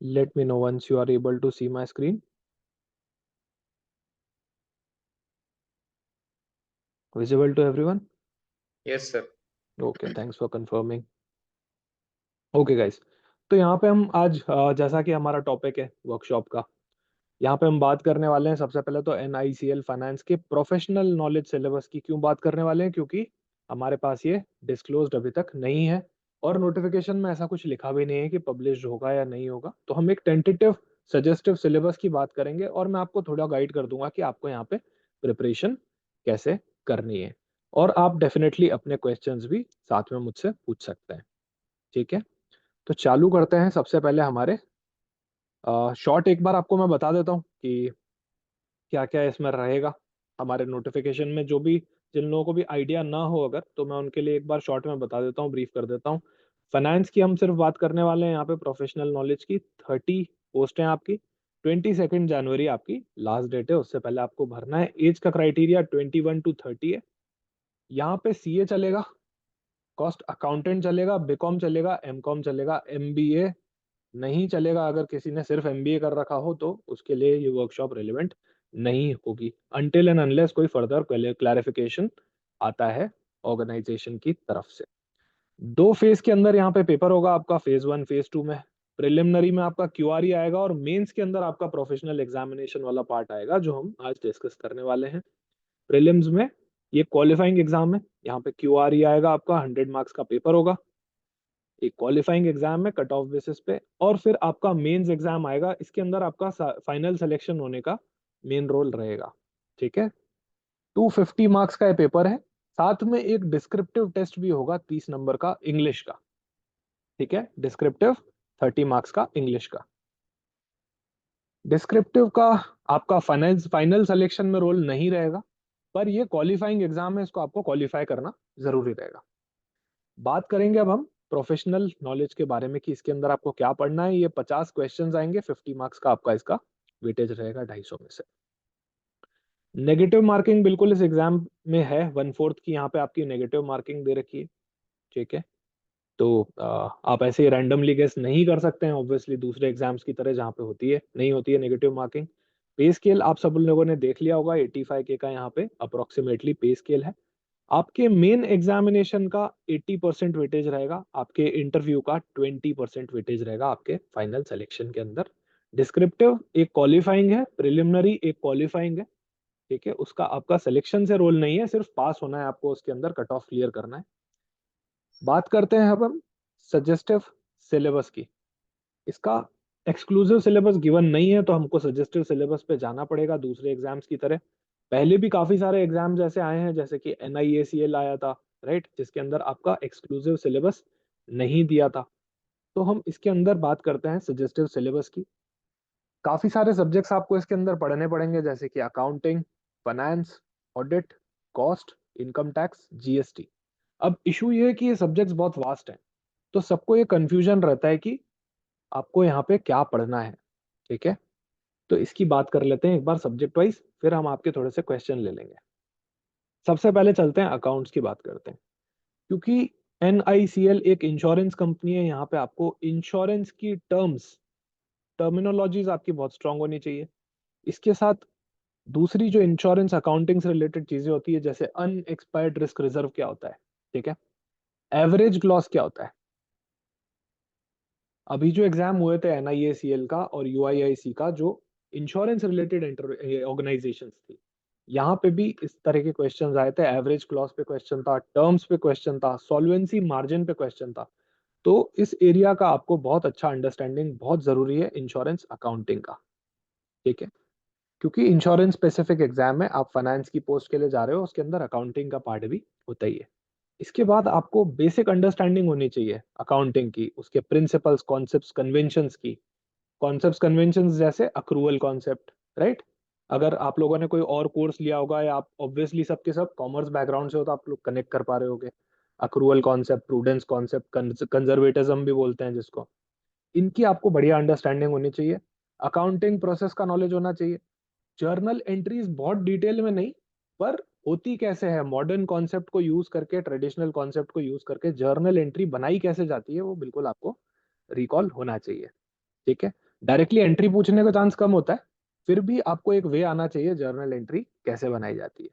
Let me know once you are able to see my screen. Visible to everyone? Yes, sir. Okay, thanks for confirming. Okay guys, तो यहाँ पे हम आज जैसा कि हमारा टॉपिक है वर्कशॉप का, यहाँ पे हम बात करने वाले हैं सबसे पहले तो NICL फाइनेंस के प्रोफेशनल नॉलेज सिलेबस की। क्यों बात करने वाले हैं? क्योंकि हमारे पास ये डिस्क्लोज्ड अभी तक नहीं है और नोटिफिकेशन में ऐसा कुछ लिखा भी नहीं है कि पब्लिश होगा या नहीं होगा। तो हम एक टेंटेटिव सजेस्टिव सिलेबस की बात करेंगे और मैं आपको थोड़ा गाइड कर दूंगा कि आपको यहाँ पे प्रिपरेशन कैसे करनी है, और आप डेफिनेटली अपने क्वेश्चंस भी साथ में मुझसे पूछ सकते हैं। ठीक है, तो चालू करते हैं। सबसे पहले हमारे शॉर्ट एक बार आपको मैं बता देता हूँ कि क्या क्या इसमें रहेगा हमारे नोटिफिकेशन में। जो भी जिन लोगों को भी आइडिया ना हो अगर, तो मैं उनके लिए एक बार शॉर्ट में बता देता हूँ, ब्रीफ कर देता हूँ। फाइनेंस की हम सिर्फ बात करने वाले हैं यहाँ पे, प्रोफेशनल नॉलेज की 30 पोस्ट हैं आपकी। 22 जनवरी आपकी लास्ट डेट है, उससे पहले आपको भरना है। एज का क्राइटेरिया 21 to 30 है। यहाँ पे CA चलेगा, कॉस्ट अकाउंटेंट चलेगा, बीकॉम चलेगा, एमकॉम चलेगा, MBA नहीं चलेगा। अगर किसी ने सिर्फ MBA कर रखा हो तो उसके लिए ये वर्कशॉप रिलेवेंट नहीं होगी, अनटिल एंड अनलेस कोई फर्दर क्लैरिफिकेशन आता है ऑर्गेनाइजेशन की तरफ से। 2 फेज के अंदर यहाँ पे पेपर होगा आपका, फेज 1 फेज 2 में। प्रिलिमिनरी में आपका QRE आएगा और मेंस के अंदर आपका प्रोफेशनल एग्जामिनेशन वाला पार्ट आएगा जो हम आज डिस्कस करने वाले हैं। प्रीलिम्स में ये क्वालिफाइंग एग्जाम है, यहाँ पे QRE आएगा आपका, 100 मार्क्स का पेपर होगा एक क्वालिफाइंग एग्जाम में कट ऑफ बेसिस पे। और फिर आपका मेंस एग्जाम आएगा, इसके अंदर आपका फाइनल सिलेक्शन होने का मेन रोल रहेगा। ठीक है, 250 मार्क्स का ये पेपर है। साथ में एक डिस्क्रिप्टिव टेस्ट भी होगा 30 नंबर का इंग्लिश का। ठीक है, डिस्क्रिप्टिव 30 मार्क्स का इंग्लिश का। डिस्क्रिप्टिव का आपका फाइनल फाइनल सिलेक्शन में रोल नहीं रहेगा, पर ये क्वालिफाइंग एग्जाम है, इसको आपको क्वालिफाई करना जरूरी रहेगा। बात करेंगे अब हम प्रोफेशनल नॉलेज के बारे में कि इसके अंदर आपको क्या पढ़ना है। ये 50 क्वेश्चंस आएंगे, 50 मार्क्स का आपका इसका वेटेज रहेगा 250 में से। नेगेटिव मार्किंग बिल्कुल इस एग्जाम में है, 1/4 की यहाँ पे आपकी नेगेटिव मार्किंग दे रखी है। ठीक है, तो आप ऐसे ही रैंडमली गेस नहीं कर सकते हैं ऑब्वियसली, दूसरे एग्जाम्स की तरह जहाँ पे होती है नहीं होती है नेगेटिव मार्किंग। पे स्केल आप सब लोगों ने देख लिया होगा, 85K का यहाँ पे अप्रोक्सीमेटली पे स्केल है। आपके मेन एग्जामिनेशन का 80% वेटेज रहेगा, आपके इंटरव्यू का 20% वेटेज रहेगा आपके फाइनल सिलेक्शन के अंदर। डिस्क्रिप्टिव एक क्वालिफाइंग है, प्रिलिमिनरी एक क्वालिफाइंग है। ठीक है, उसका आपका सिलेक्शन से रोल नहीं है, सिर्फ पास होना है आपको, उसके अंदर कट ऑफ क्लियर करना है। बात करते हैं अब हम सजेस्टिव सिलेबस की। इसका एक्सक्लूसिव सिलेबस गिवन नहीं है, तो हमको सजेस्टिव सिलेबस पे जाना पड़ेगा दूसरे एग्जाम्स की तरह। पहले भी काफी सारे एग्जाम जैसे आए हैं, जैसे कि NIACL आया था, राइट, जिसके अंदर आपका एक्सक्लूसिव सिलेबस नहीं दिया था। तो हम इसके अंदर बात करते हैं सजेस्टिव सिलेबस की। काफी सारे सब्जेक्ट्स आपको इसके अंदर पढ़ने पड़ेंगे, जैसे कि accounting, finance, audit, cost, income tax, GST। अब इशू ये है कि ये सब्जेक्ट्स बहुत वास्ट हैं, तो सबको ये कंफ्यूजन रहता है कि आपको यहाँ पे क्या पढ़ना है। ठीक है, तो इसकी बात कर लेते हैं एक बार सब्जेक्ट वाइज, फिर हम आपके थोड़े से क्वेश्चन ले लेंगे। सबसे पहले चलते हैं अकाउंट्स की बात करते हैं, क्योंकि NICL एक इंश्योरेंस कंपनी है। यहाँ पे आपको इंश्योरेंस की टर्मिनोलॉजीज आपकी बहुत स्ट्रांग होनी चाहिए। इसके साथ दूसरी जो इंश्योरेंस अकाउंटिंग से रिलेटेड चीजें होती है, जैसे अनएक्सपायर्ड रिस्क रिजर्व क्या होता है, ठीक है, एवरेज ग्लॉस क्या होता है। अभी जो एग्जाम हुए थे NIACL का और UIIC का, जो इंश्योरेंस रिलेटेड ऑर्गेनाइजेशंस थी, यहाँ पे भी इस तरह के क्वेश्चंस आए थे। एवरेज क्लॉज पे क्वेश्चन था, टर्म्स पे क्वेश्चन था, सॉल्वेंसी मार्जिन पे क्वेश्चन था। तो इस एरिया का आपको बहुत अच्छा अंडरस्टैंडिंग बहुत जरूरी है इंश्योरेंस अकाउंटिंग का। ठीक है, क्योंकि इंश्योरेंस स्पेसिफिक एग्जाम है, आप फाइनेंस की पोस्ट के लिए जा रहे हो, उसके अंदर अकाउंटिंग का पार्ट भी होता ही है। इसके बाद आपको बेसिक अंडरस्टैंडिंग होनी चाहिए अकाउंटिंग की, उसके प्रिंसिपल्स, कॉन्सेप्ट्स, कन्वेंशंस की। कॉन्सेप्ट्स कन्वेंशंस जैसे अक्रूवल कॉन्सेप्ट, राइट। अगर आप लोगों ने कोई और कोर्स लिया होगा, या आप ऑब्वियसली सबके सब कॉमर्स बैकग्राउंड से हो, तो आप लोग कनेक्ट कर पा रहे होगे। Accrual concept, prudence concept, conservatism भी बोलते हैं जिसको, इनकी आपको बढ़िया अंडरस्टैंडिंग होनी चाहिए। अकाउंटिंग प्रोसेस का नॉलेज होना चाहिए। जर्नल एंट्रीज बहुत डिटेल में नहीं, पर होती कैसे है, मॉडर्न कॉन्सेप्ट को यूज करके, ट्रेडिशनल कॉन्सेप्ट को यूज करके जर्नल एंट्री बनाई कैसे जाती है, वो बिल्कुल आपको रिकॉल होना चाहिए। ठीक है, डायरेक्टली एंट्री पूछने का चांस कम होता है, फिर भी आपको एक वे आना चाहिए जर्नल एंट्री कैसे बनाई जाती है।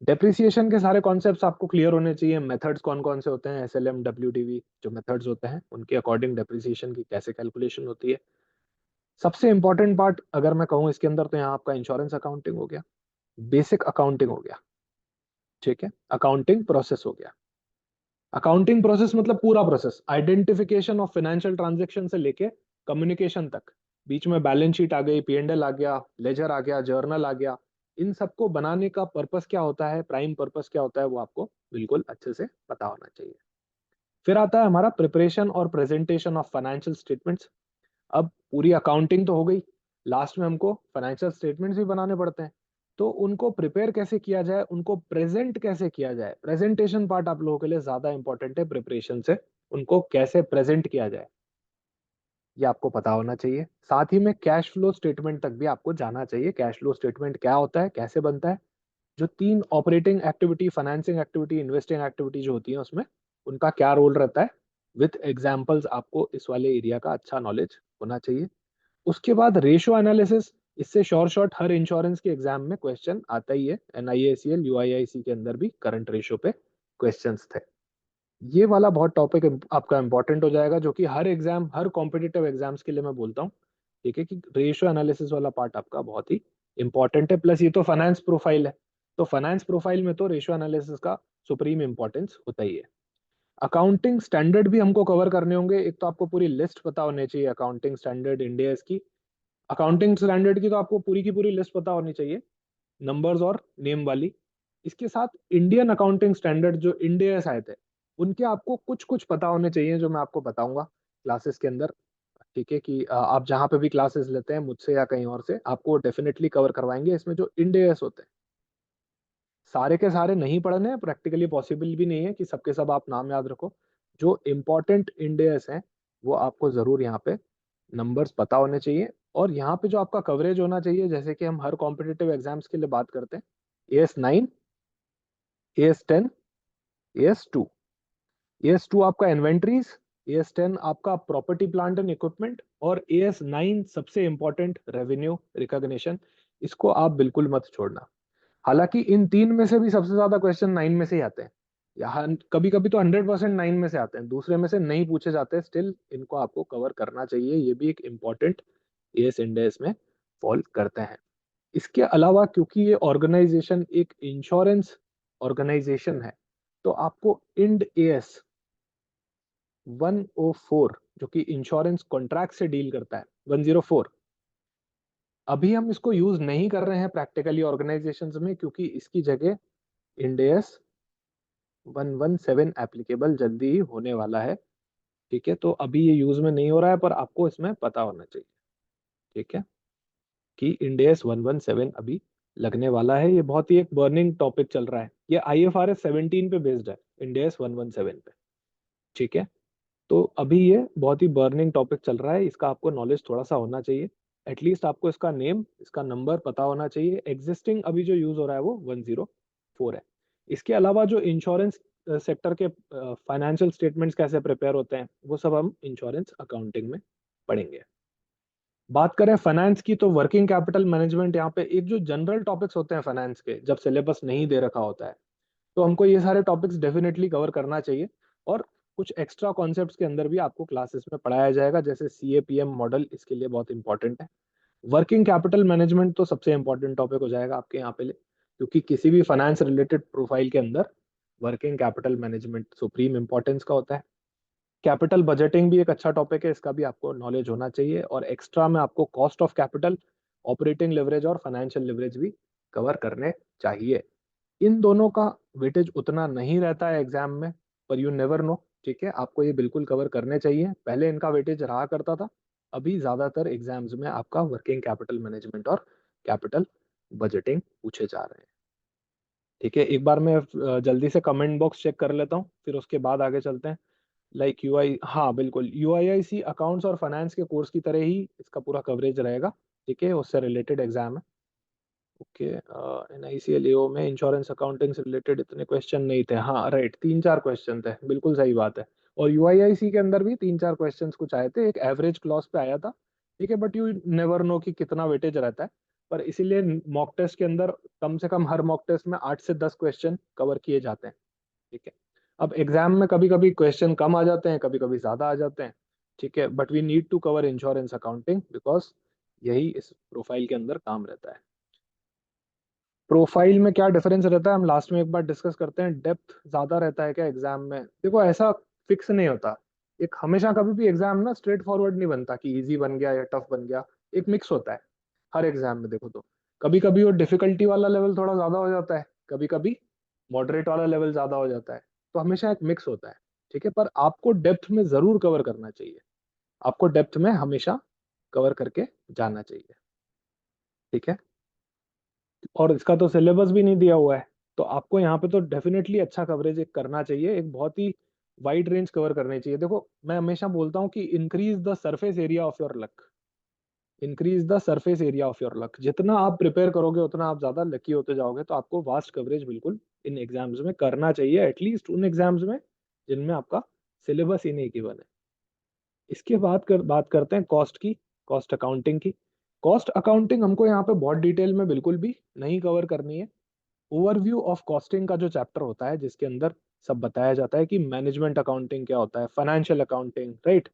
डेप्रिसिएशन के सारे कॉन्सेप्ट्स आपको क्लियर होने चाहिए, मेथड्स कौन कौन से होते हैं, एसएलएम, डब्ल्यूडीवी जो मेथड्स होते हैं उनके अकॉर्डिंग डेप्रिसिएशन की कैसे कैलकुलेशन होती है। सबसे इंपॉर्टेंट पार्ट अगर मैं कहूँ इसके अंदर, तो यहाँ आपका इंश्योरेंस अकाउंटिंग हो गया, बेसिक अकाउंटिंग हो गया, ठीक है, अकाउंटिंग प्रोसेस हो गया। अकाउंटिंग प्रोसेस मतलब पूरा process, identification of financial transaction से लेके कम्युनिकेशन तक, बीच में बैलेंस शीट आ गई, पीएनएल आ गया, लेजर आ गया, जर्नल आ गया, इन सबको बनाने का पर्पस क्या होता है, प्राइम पर्पस क्या होता है, वो आपको बिल्कुल अच्छे से पता होना चाहिए। फिर आता है हमारा प्रिपरेशन और प्रेजेंटेशन ऑफ फाइनेंशियल स्टेटमेंट्स। अब पूरी अकाउंटिंग तो हो गई, लास्ट में हमको फाइनेंशियल स्टेटमेंट्स भी बनाने पड़ते हैं, तो उनको प्रिपेयर कैसे किया जाए, उनको प्रेजेंट कैसे किया जाए, प्रेजेंटेशन पार्ट आप लोगों के लिए ज्यादा इंपॉर्टेंट है प्रिपरेशन से, उनको कैसे प्रेजेंट किया जाए ये आपको पता होना चाहिए। साथ ही में कैश फ्लो स्टेटमेंट तक भी आपको जाना चाहिए, कैश फ्लो स्टेटमेंट क्या होता है, कैसे बनता है, जो तीन operating activity, financing activity, investing activity जो होती है उसमें उनका क्या रोल रहता है, विथ एग्जाम्पल्स आपको इस वाले एरिया का अच्छा नॉलेज होना चाहिए। उसके बाद रेशियो एनालिसिस, इससे शॉर्ट शॉर्ट हर इंश्योरेंस के एग्जाम में क्वेश्चन आता ही है, एनआईएसीएल यूआईआईसी के अंदर भी करंट रेशियो पे क्वेश्चंस थे। ये वाला बहुत टॉपिक आपका इंपॉर्टेंट हो जाएगा, जो कि हर एग्जाम, हर कॉम्पिटिटिव एग्जाम्स के लिए मैं बोलता हूँ, ठीक है, कि रेशियो एनालिसिस वाला पार्ट आपका बहुत ही इंपॉर्टेंट है। प्लस ये तो फाइनेंस प्रोफाइल है, तो फाइनेंस प्रोफाइल में तो रेशियो एनालिसिस का सुप्रीम इंपॉर्टेंस होता ही है। अकाउंटिंग स्टैंडर्ड भी हमको कवर करने होंगे, एक तो आपको पूरी लिस्ट पता होनी चाहिए अकाउंटिंग स्टैंडर्ड इंडिया की, अकाउंटिंग स्टैंडर्ड की तो आपको पूरी की पूरी लिस्ट पता होनी चाहिए, नंबर्स और नेम वाली। इसके साथ इंडियन अकाउंटिंग स्टैंडर्ड जो इंडिया आए थे, उनके आपको कुछ कुछ पता होने चाहिए, जो मैं आपको बताऊंगा क्लासेस के अंदर, ठीक है, कि आप जहां पे भी क्लासेस लेते हैं मुझसे या कहीं और से, आपको डेफिनेटली कवर करवाएंगे इसमें जो इंडिया होते हैं। सारे के सारे नहीं पढ़ने हैं, प्रैक्टिकली पॉसिबल भी नहीं है कि सबके सब आप नाम याद रखो। जो इम्पोर्टेंट इंडेस हैं वो आपको जरूर यहाँ पे नंबर्स पता होने चाहिए, और यहाँ पे जो आपका कवरेज होना चाहिए, जैसे कि हम हर कॉम्पिटिटिव एग्जाम्स के लिए बात करते हैं, AS9, AS10, AS2। AS2 आपका इन्वेंट्रीज, AS10 आपका प्रॉपर्टी प्लांट एंड इक्विपमेंट, और AS9 सबसे इंपॉर्टेंट रेवेन्यू रिकॉग्निशन। इसको आप बिल्कुल मत छोड़ना। हालांकि इन तीन में से भी सबसे ज्यादा क्वेश्चन 9 में से ही आते हैं, यहाँ कभी कभी तो 100% 9 में से आते हैं, दूसरे में से नहीं पूछे जाते हैं, स्टिल इनको आपको कवर करना चाहिए, ये भी एक इम्पॉर्टेंट एएस इंडेस में फॉल करते हैं। इसके अलावा क्योंकि ये ऑर्गेनाइजेशन एक इंश्योरेंस ऑर्गेनाइजेशन है, तो आपको इंड एएस 104 जो कि इंश्योरेंस कॉन्ट्रैक्ट से डील करता है, 104, अभी हम इसको यूज नहीं कर रहे हैं प्रैक्टिकली ऑर्गेनाइजेशंस में, क्योंकि इसकी जगह इंडेस 117 एप्लीकेबल जल्दी ही होने वाला है, ठीक है, तो अभी ये यूज में नहीं हो रहा है, पर आपको इसमें पता होना चाहिए, ठीक है, कि इंडेस 117 अभी लगने वाला है। ये बहुत ही एक बर्निंग टॉपिक चल रहा है, ये IFRS 17 पे बेस्ड है, इंडेस 117 पे, ठीक है। तो अभी ये बहुत ही बर्निंग टॉपिक चल रहा है, इसका आपको नॉलेज थोड़ा सा होना चाहिए, एटलीस्ट आपको इसका नेम, इसका नंबर पता होना चाहिए। एग्जिस्टिंग अभी जो यूज हो रहा है वो 104 है। इसके अलावा जो इंश्योरेंस सेक्टर के फाइनेंशियल स्टेटमेंट्स कैसे प्रिपेयर होते हैं, वो सब हम इंश्योरेंस अकाउंटिंग में पढ़ेंगे। बात करें फाइनेंस की, तो वर्किंग कैपिटल मैनेजमेंट, यहाँ पे एक जो जनरल टॉपिक्स होते हैं फाइनेंस के, जब सिलेबस नहीं दे रखा होता है, तो हमको ये सारे टॉपिक्स डेफिनेटली कवर करना चाहिए, और कुछ एक्स्ट्रा कॉन्सेप्ट्स के अंदर भी आपको क्लासेस में पढ़ाया जाएगा, जैसे CAPM मॉडल इसके लिए बहुत इंपॉर्टेंट है। वर्किंग कैपिटल मैनेजमेंट तो सबसे इंपॉर्टेंट टॉपिक हो जाएगा आपके यहाँ पे लिए, क्योंकि किसी भी फाइनेंस रिलेटेड प्रोफाइल के अंदर working capital management supreme importance का होता है। कैपिटल बजटिंग भी एक अच्छा टॉपिक है, इसका भी आपको नॉलेज होना चाहिए, और एक्स्ट्रा में आपको cost of capital, operating leverage और फाइनेंशियल लिवरेज भी कवर करने चाहिए। इन दोनों का वेटेज उतना नहीं रहता है एग्जाम में, पर यू नेवर नो, ठीक है, आपको ये बिल्कुल कवर करने चाहिए। पहले इनका वेटेज रहा करता था, अभी ज्यादातर एग्जाम्स में आपका वर्किंग कैपिटल मैनेजमेंट और कैपिटल बजटिंग पूछे जा रहे हैं, ठीक है। एक बार मैं जल्दी से कमेंट बॉक्स चेक कर लेता हूँ, फिर उसके बाद आगे चलते हैं। लाइक यूआई, हाँ बिल्कुल, UIIC अकाउंट्स और फाइनेंस के कोर्स की तरह ही इसका पूरा कवरेज रहेगा, ठीक है, उससे रिलेटेड एग्जाम है। ओके, NICLAO में इंश्योरेंस अकाउंटिंग से रिलेटेड इतने क्वेश्चन नहीं थे, हाँ राइट, 3-4 क्वेश्चन थे, बिल्कुल सही बात है। और UIIC के अंदर भी 3-4 क्वेश्चंस कुछ आए थे, एक एवरेज क्लॉज पे आया था, ठीक है, बट यू नेवर नो कि कितना वेटेज रहता है। पर इसीलिए मॉक टेस्ट के अंदर कम से कम हर मॉक टेस्ट में 8 से 10 क्वेश्चन कवर किए जाते हैं। ठीक है, अब एग्जाम में कभी कभी क्वेश्चन कम आ जाते हैं, कभी कभी ज्यादा आ जाते हैं। ठीक है, but we need to cover insurance accounting because यही इस प्रोफाइल के अंदर काम रहता है। प्रोफाइल में क्या डिफरेंस रहता है हम लास्ट में एक बार डिस्कस करते हैं। डेप्थ ज्यादा रहता है क्या एग्जाम में? देखो ऐसा फिक्स नहीं होता। एक हमेशा कभी भी एग्जाम ना स्ट्रेट फॉरवर्ड नहीं बनता कि इजी बन गया या टफ बन गया। एक मिक्स होता है हर एग्जाम में। देखो तो कभी कभी वो डिफिकल्टी वाला लेवल थोड़ा ज्यादा हो जाता है, कभी कभी मॉडरेट वाला लेवल ज्यादा हो जाता है। तो हमेशा एक मिक्स होता है। ठीक है, पर आपको डेप्थ में जरूर कवर करना चाहिए। आपको डेप्थ में हमेशा कवर करके जाना चाहिए। ठीक है, और इसका तो सिलेबस भी नहीं दिया हुआ है। तो आपको यहाँ पे तो डेफिनेटली अच्छा कवरेज एक करना चाहिए, एक बहुत ही वाइड रेंज कवर करनी चाहिए। देखो मैं हमेशा बोलता हूँ कि increase the surface area of your luck. Increase the surface area of your luck. जितना आप प्रिपेयर करोगे उतना आप ज्यादा लकी होते जाओगे। तो आपको वास्ट कवरेज बिल्कुल इन एग्जाम्स में करना चाहिए, एटलीस्ट उन एग्जाम्स में जिनमें आपका सिलेबस ही नहीं गिवन है। इसके बाद बात करते हैं कॉस्ट की, कॉस्ट अकाउंटिंग की। कॉस्ट अकाउंटिंग हमको यहाँ पे बहुत डिटेल में बिल्कुल भी नहीं कवर करनी है। ओवरव्यू ऑफ कॉस्टिंग का जो चैप्टर होता है जिसके अंदर सब बताया जाता है कि मैनेजमेंट अकाउंटिंग क्या होता है, फाइनेंशियल अकाउंटिंग, राइट,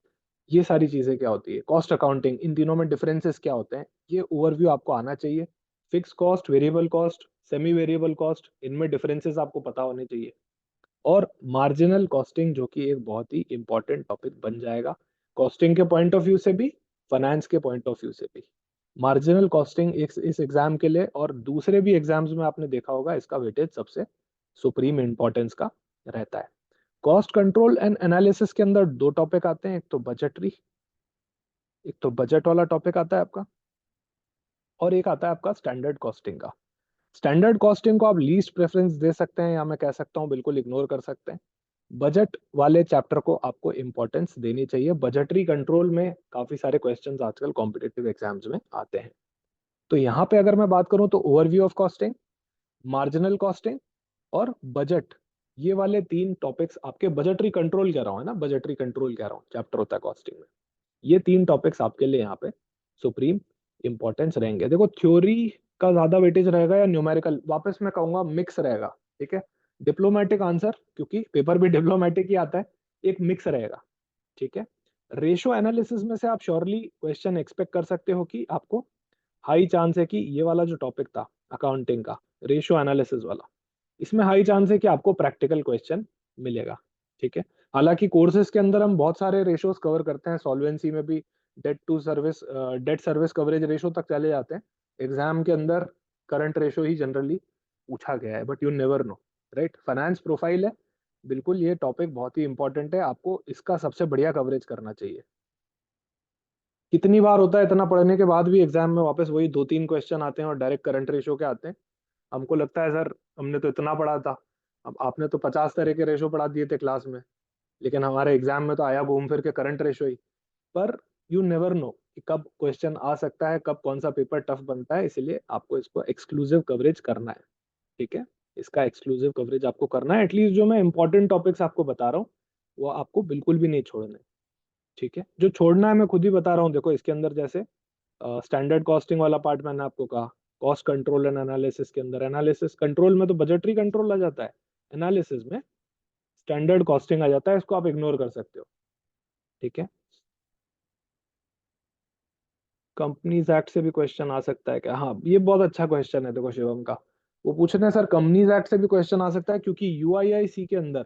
ये सारी चीजें क्या होती है, कॉस्ट अकाउंटिंग, इन तीनों में डिफरेंसेस क्या होते हैं, ये ओवरव्यू आपको आना चाहिए। Fix cost, variable cost, semi variable cost, इनमें डिफरेंसेस आपको पता होने चाहिए। और मार्जिनल कॉस्टिंग जो कि एक बहुत ही इंपॉर्टेंट टॉपिक बन जाएगा कॉस्टिंग के पॉइंट ऑफ व्यू से भी, फाइनेंस के पॉइंट ऑफ व्यू से भी। मार्जिनल कॉस्टिंग इस एग्जाम के लिए और दूसरे भी एग्जाम्स में आपने देखा होगा इसका वेटेज सबसे सुप्रीम इंपॉर्टेंस का रहता है। कॉस्ट कंट्रोल एंड एनालिसिस के अंदर दो टॉपिक आते हैं, एक तो बजटरी, एक तो बजट वाला टॉपिक आता है आपका, और एक आता है आपका स्टैंडर्ड कॉस्टिंग का। स्टैंडर्ड कॉस्टिंग को आप लीस्ट प्रेफरेंस दे सकते हैं या मैं कह सकता हूँ बिल्कुल इग्नोर कर सकते हैं। बजट वाले चैप्टर को आपको इंपॉर्टेंस देनी चाहिए। बजटरी कंट्रोल में काफी सारे क्वेश्चंस आजकल कॉम्पिटिटिव एग्जाम्स में आते हैं। तो यहाँ पे अगर मैं बात करूँ तो overview of costing, marginal costing और बजट, ये वाले तीन टॉपिक्स आपके, बजटरी कंट्रोल कह रहा हूँ है ना, बजटरी कंट्रोल कह रहा हूँ चैप्टर होता है कॉस्टिंग में। ये तीन टॉपिक्स आपके लिए यहाँ पे सुप्रीम इंपॉर्टेंस रहेंगे। देखो थ्योरी का ज्यादा वेटेज रहेगा या न्यूमेरिकल, वापस मैं कहूंगा मिक्स रहेगा। ठीक है, डिप्लोमेटिक आंसर, क्योंकि पेपर भी डिप्लोमेटिक ही आता है, एक मिक्स रहेगा। ठीक है, रेशो एनालिसिस में से आप श्योरली क्वेश्चन एक्सपेक्ट कर सकते हो कि आपको हाई चांस है कि ये वाला जो टॉपिक था अकाउंटिंग का, रेशो एनालिसिस वाला, इसमें हाई चांस है कि आपको प्रैक्टिकल क्वेश्चन मिलेगा। ठीक है, हालांकि कोर्सेज के अंदर हम बहुत सारे रेशोज कवर करते हैं, सॉल्वेंसी में भी debt to service, debt service coverage ratio तक चले जाते हैं। एग्जाम के अंदर करंट रेशो ही जनरली पूछा गया है, but you never know, right. Finance profile है, बिल्कुल ये टॉपिक बहुत ही इंपॉर्टेंट है, आपको इसका सबसे बढ़िया कवरेज करना चाहिए। कितनी बार होता है इतना पढ़ने के बाद भी एग्जाम में वापस वही 2-3 क्वेश्चन आते हैं और डायरेक्ट करंट रेशो के आते हैं। हमको लगता है सर हमने तो इतना पढ़ा था, अब आपने तो 50 तरह के रेशो पढ़ा दिए थे क्लास में, लेकिन हमारे एग्जाम में तो आया घूम फिर के करंट रेशो ही। पर यू नेवर नो कि कब क्वेश्चन आ सकता है, कब कौन सा पेपर टफ बनता है, इसलिए आपको इसको एक्सक्लूसिव कवरेज करना है। ठीक है, इसका एक्सक्लूसिव कवरेज आपको करना है। एटलीस्ट जो मैं इंपॉर्टेंट टॉपिक्स आपको बता रहा हूँ वो आपको बिल्कुल भी नहीं छोड़ना है। ठीक है, जो छोड़ना है मैं खुद ही बता रहा हूँ। देखो इसके अंदर जैसे स्टैंडर्ड कॉस्टिंग वाला पार्ट मैंने आपको कहा, कॉस्ट कंट्रोल एंड एनालिसिस के अंदर, एनालिसिस कंट्रोल में तो बजटरी कंट्रोल आ जाता है, एनालिसिस में स्टैंडर्ड कॉस्टिंग आ जाता है, इसको आप इग्नोर कर सकते हो। ठीक है, कंपनीज एक्ट से भी क्वेश्चन आ सकता है क्या? हाँ, ये बहुत अच्छा क्वेश्चन है देखो शिवम का। वो पूछ रहे हैं सर कंपनीज एक्ट से भी क्वेश्चन आ सकता है, क्योंकि यूआईआईसी के अंदर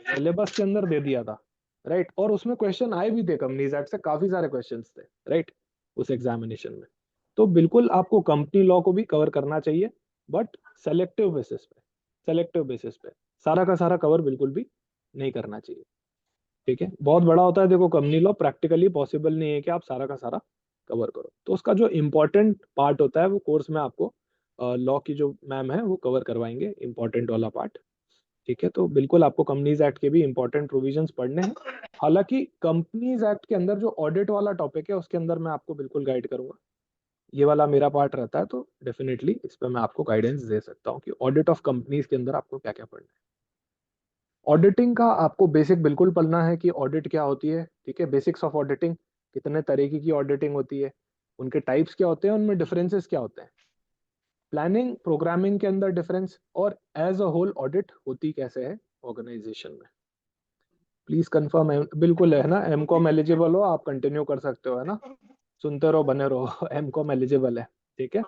सिलेबस के अंदर दे दिया था, राइट, और उसमें क्वेश्चन आए भी थे कंपनीज एक्ट से, काफी सारे क्वेश्चंस थे, राइट, उस एग्जामिनेशन में। तो बिल्कुल आपको कंपनी लॉ को भी कवर करना चाहिए, बट सेलेक्टिव बेसिस पे, सेलेक्टिव बेसिस पे, सारा का सारा कवर बिल्कुल भी नहीं करना चाहिए। ठीक है, बहुत बड़ा होता है देखो कंपनी लॉ, प्रैक्टिकली पॉसिबल नहीं है कि आप सारा का सारा कवर करो। तो उसका जो इम्पोर्टेंट पार्ट होता है वो कोर्स में आपको लॉ की जो मैम है वो कवर करवाएंगे, इंपॉर्टेंट वाला पार्ट। ठीक है, तो बिल्कुल आपको कंपनीज एक्ट के भी इंपॉर्टेंट प्रोविजंस पढ़ने हैं। हालांकि कंपनीज एक्ट के अंदर जो ऑडिट वाला टॉपिक है उसके अंदर मैं आपको बिल्कुल गाइड करूंगा, ये वाला मेरा पार्ट रहता है, तो डेफिनेटली इस पर मैं आपको गाइडेंस दे सकता हूँ कि ऑडिट ऑफ कंपनीज के अंदर आपको क्या क्या पढ़ना है। ऑडिटिंग का आपको बेसिक बिल्कुल पढ़ना है कि ऑडिट क्या होती है। ठीक है, बेसिक्स ऑफ ऑडिटिंग, कितने तरीके की ऑडिटिंग होती है, उनके टाइप्स क्या होते हैं, उनमें डिफरेंसेस क्या होते हैं, प्लानिंग प्रोग्रामिंग के अंदर डिफरेंस, और एज अ होल ऑडिट होती कैसे है ऑर्गेनाइजेशन में। प्लीज कंफर्म है, बिल्कुल है ना, एम कॉम एलिजिबल हो, आप कंटिन्यू कर सकते हो, है ना, सुनते रहो बने रहो एम कॉम एलिजिबल है, ठीक है।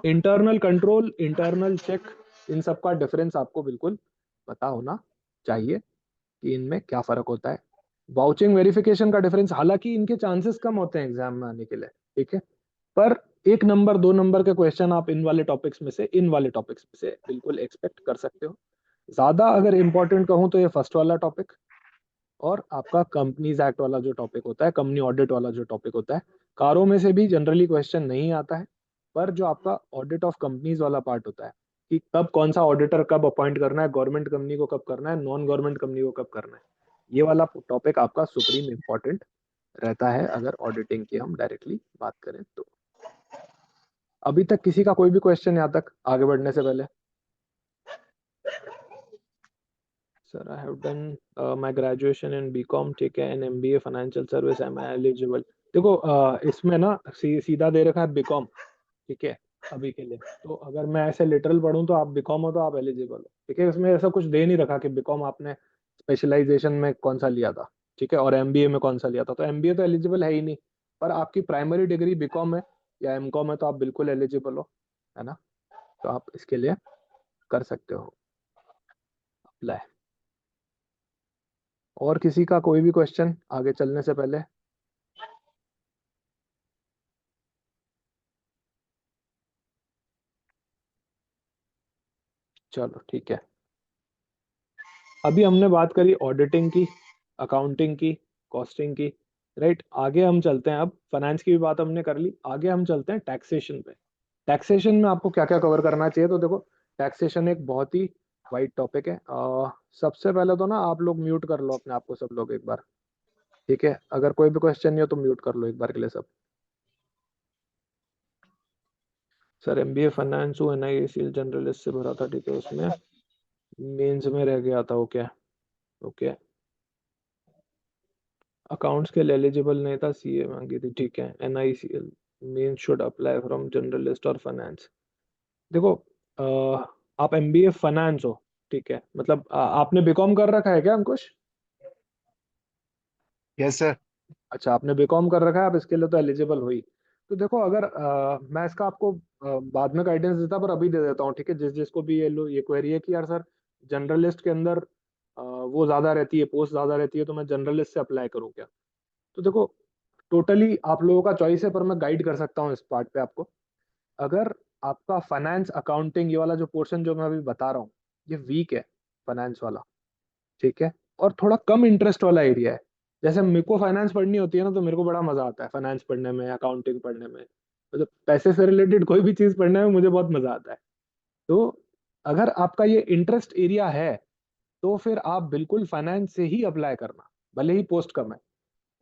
इंटरनल कंट्रोल, इंटरनल चेक, इन सब का डिफरेंस आपको बिल्कुल पता होना चाहिए कि इनमें क्या फर्क होता है। वाउचिंग वेरिफिकेशन का डिफरेंस, हालांकि इनके चांसेस कम होते हैं एग्जाम में आने के लिए, ठीक है, पर 1 नंबर 2 नंबर के क्वेश्चन आप इन वाले टॉपिक्स में से, इन वाले टॉपिक्स में से बिल्कुल एक्सपेक्ट कर सकते हो। ज्यादा अगर इंपॉर्टेंट कहूँ तो ये फर्स्ट वाला टॉपिक, और आपका कंपनीज एक्ट वाला जो टॉपिक होता है, कंपनी ऑडिट वाला जो टॉपिक होता है, कारों में से भी जनरली क्वेश्चन नहीं आता है, पर जो आपका ऑडिट ऑफ कंपनीज वाला पार्ट होता है कि कब कौन सा ऑडिटर कब अपॉइंट करना है, गवर्नमेंट कंपनी को कब करना है, नॉन गवर्नमेंट कंपनी को कब करना है, ये वाला टॉपिक आपका सुप्रीम इंपॉर्टेंट रहता है अगर ऑडिटिंग की हम डायरेक्टली बात करें तो। अभी तक किसी का कोई भी क्वेश्चन यहाँ तक आगे बढ़ने से पहले? Sir I have done my graduation in BCom, ठीक है, and MBA financial service, am I eligible? देखो इसमें ना सीधा दे रखा है बीकॉम, ठीक है, अभी के लिए। तो अगर मैं ऐसे लिटरल पढ़ूं तो आप बीकॉम हो तो आप एलिजिबल हो, ठीक है। इसमें ऐसा कुछ दे नहीं रखा कि बीकॉम आपने स्पेशलाइजेशन में कौन सा लिया था, ठीक है, और एमबीए में कौन सा लिया था, तो एमबीए तो एलिजिबल है ही नहीं। पर आपकी प्राइमरी डिग्री बीकॉम है या एमकॉम है तो आप बिल्कुल एलिजिबल हो, है ना, तो आप इसके लिए कर सकते हो अप्लाई। और किसी का कोई भी क्वेश्चन आगे चलने से पहले? चलो ठीक है, अभी हमने बात करी ऑडिटिंग की, अकाउंटिंग की, कॉस्टिंग की, राइट। आगे हम चलते हैं, अब फाइनेंस की भी बात हमने कर ली, आगे हम चलते हैं टैक्सेशन पे। टैक्सेशन में आपको क्या क्या कवर करना चाहिए, तो देखो टैक्सेशन एक बहुत ही वाइड टॉपिक है। सबसे पहले तो ना आप लोग म्यूट कर लो अपने आप को सब लोग एक बार, ठीक है, अगर कोई भी क्वेश्चन नहीं हो तो म्यूट कर लो एक बार के लिए सब। सर एमबीए फाइनेंस हूँ, एनआईसीएल जनरलिस्ट से भरा था, ठीक है, उसमें मेंस में रह गया था, ओके ओके, अकाउंट्स के लिए एलिजिबल नहीं था, सीए मांगी थी, ठीक है, NICL main should apply from generalist और फाइनेंस। देखो आप एमबीए फाइनेंस हो, ठीक है, मतलब आपने बीकॉम कर रखा है क्या अंकुश? Yes sir. अच्छा, आपने बीकॉम कर रखा है, आप इसके लिए तो एलिजिबल हुई। तो देखो अगर मैं इसका आपको बाद में गाइडेंस देता, पर अभी दे देता हूँ, ठीक है, जिस जिसको भी ये क्वेरी है कि यार सर जनरलिस्ट के अंदर वो ज्यादा रहती है, पोस्ट ज्यादा रहती है, तो मैं जनरलिस्ट से अप्लाई करूँ क्या? तो देखो टोटली आप लोगों का चॉइस है, पर मैं गाइड कर सकता हूँ इस पार्ट पे आपको। अगर आपका फाइनेंस अकाउंटिंग ये वाला जो पोर्शन जो मैं अभी बता रहा हूँ, ये वीक है फाइनेंस वाला, ठीक है, और थोड़ा कम इंटरेस्ट वाला एरिया है। जैसे मेरे को फाइनेंस पढ़नी होती है ना, तो मेरे को बड़ा मजा आता है फाइनेंस पढ़ने में, अकाउंटिंग पढ़ने में, मतलब पैसे से रिलेटेड कोई भी चीज पढ़ने में मुझे बहुत मजा आता है। तो अगर आपका ये इंटरेस्ट एरिया है तो फिर आप बिल्कुल फाइनेंस से ही अप्लाई करना, भले ही पोस्ट कम है।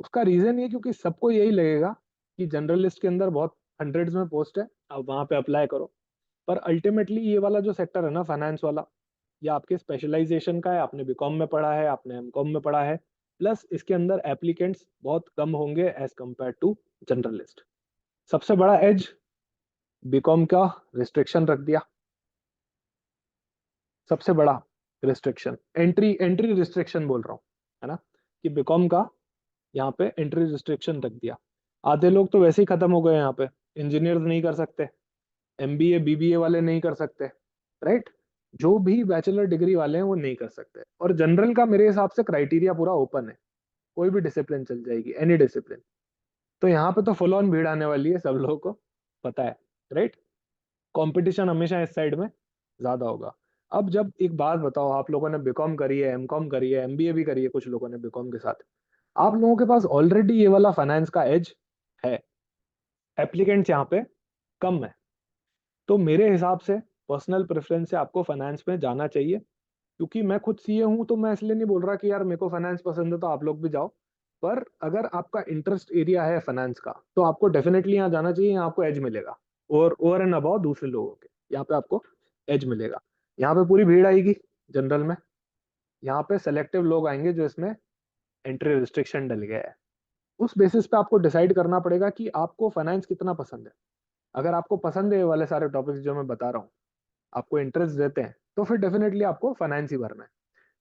उसका रीजन ये क्योंकि सबको यही लगेगा कि जनरलिस्ट के अंदर बहुत हंड्रेड्स में पोस्ट है, आप वहां पे अप्लाई करो। पर अल्टीमेटली ये वाला जो सेक्टर है ना फाइनेंस वाला, ये आपके स्पेशलाइजेशन का है, आपने बीकॉम में पढ़ा है, आपने एमकॉम में पढ़ा है, प्लस इसके अंदर एप्लीकेंट्स बहुत कम होंगे एज कम्पेयर टू जनरलिस्ट। सबसे बड़ा एज बीकॉम का रिस्ट्रिक्शन रख दिया, सबसे बड़ा रिस्ट्रिक्शन, एंट्री एंट्री रिस्ट्रिक्शन बोल रहा हूँ, है ना, कि बीकॉम का यहाँ पे एंट्री रिस्ट्रिक्शन रख दिया। आधे लोग तो वैसे ही खत्म हो गए यहाँ पे, इंजीनियर नहीं कर सकते, एमबीए बीबीए वाले नहीं कर सकते, राइट, जो भी बैचलर डिग्री वाले हैं वो नहीं कर सकते। और जनरल का मेरे हिसाब से क्राइटेरिया पूरा ओपन है, कोई भी डिसिप्लिन चल जाएगी, एनी डिसिप्लिन। तो यहाँ पे तो फुल ऑन भीड़ आने वाली है, सब लोगों को पता है, राइट, कंपटीशन हमेशा इस साइड में ज्यादा होगा। अब जब एक बात बताओ, आप लोगों ने बीकॉम करी है, एमकॉम करी है, एमबीए भी करी है कुछ लोगों ने बीकॉम के साथ, आप लोगों के पास ऑलरेडी ये वाला फाइनेंस का एज है, एप्लीकेंट्स यहाँ पे कम है, तो मेरे हिसाब से पर्सनल प्रेफरेंस से आपको फाइनेंस में जाना चाहिए। क्योंकि मैं खुद सीए हूं, तो मैं इसलिए नहीं बोल रहा कि यार मेरे को फाइनेंस पसंद है तो आप लोग भी जाओ, पर अगर आपका इंटरेस्ट एरिया है फाइनेंस का तो आपको डेफिनेटली यहाँ जाना चाहिए, यहाँ आपको एज मिलेगा, और ओवर एंड अबाउ दूसरे लोगों के, यहाँ पे आपको एज मिलेगा। यहाँ पे पूरी भीड़ आएगी जनरल में, यहाँ पे सेलेक्टिव लोग आएंगे जो इसमें एंट्री रिस्ट्रिक्शन डल गया है, उस बेसिस पे आपको डिसाइड करना पड़ेगा कि आपको फाइनेंस कितना पसंद है। अगर आपको पसंद है ये वाले सारे टॉपिक्स जो मैं बता रहा हूँ, आपको इंटरेस्ट देते हैं, तो फिर डेफिनेटली आपको फाइनेंस ही भरना है।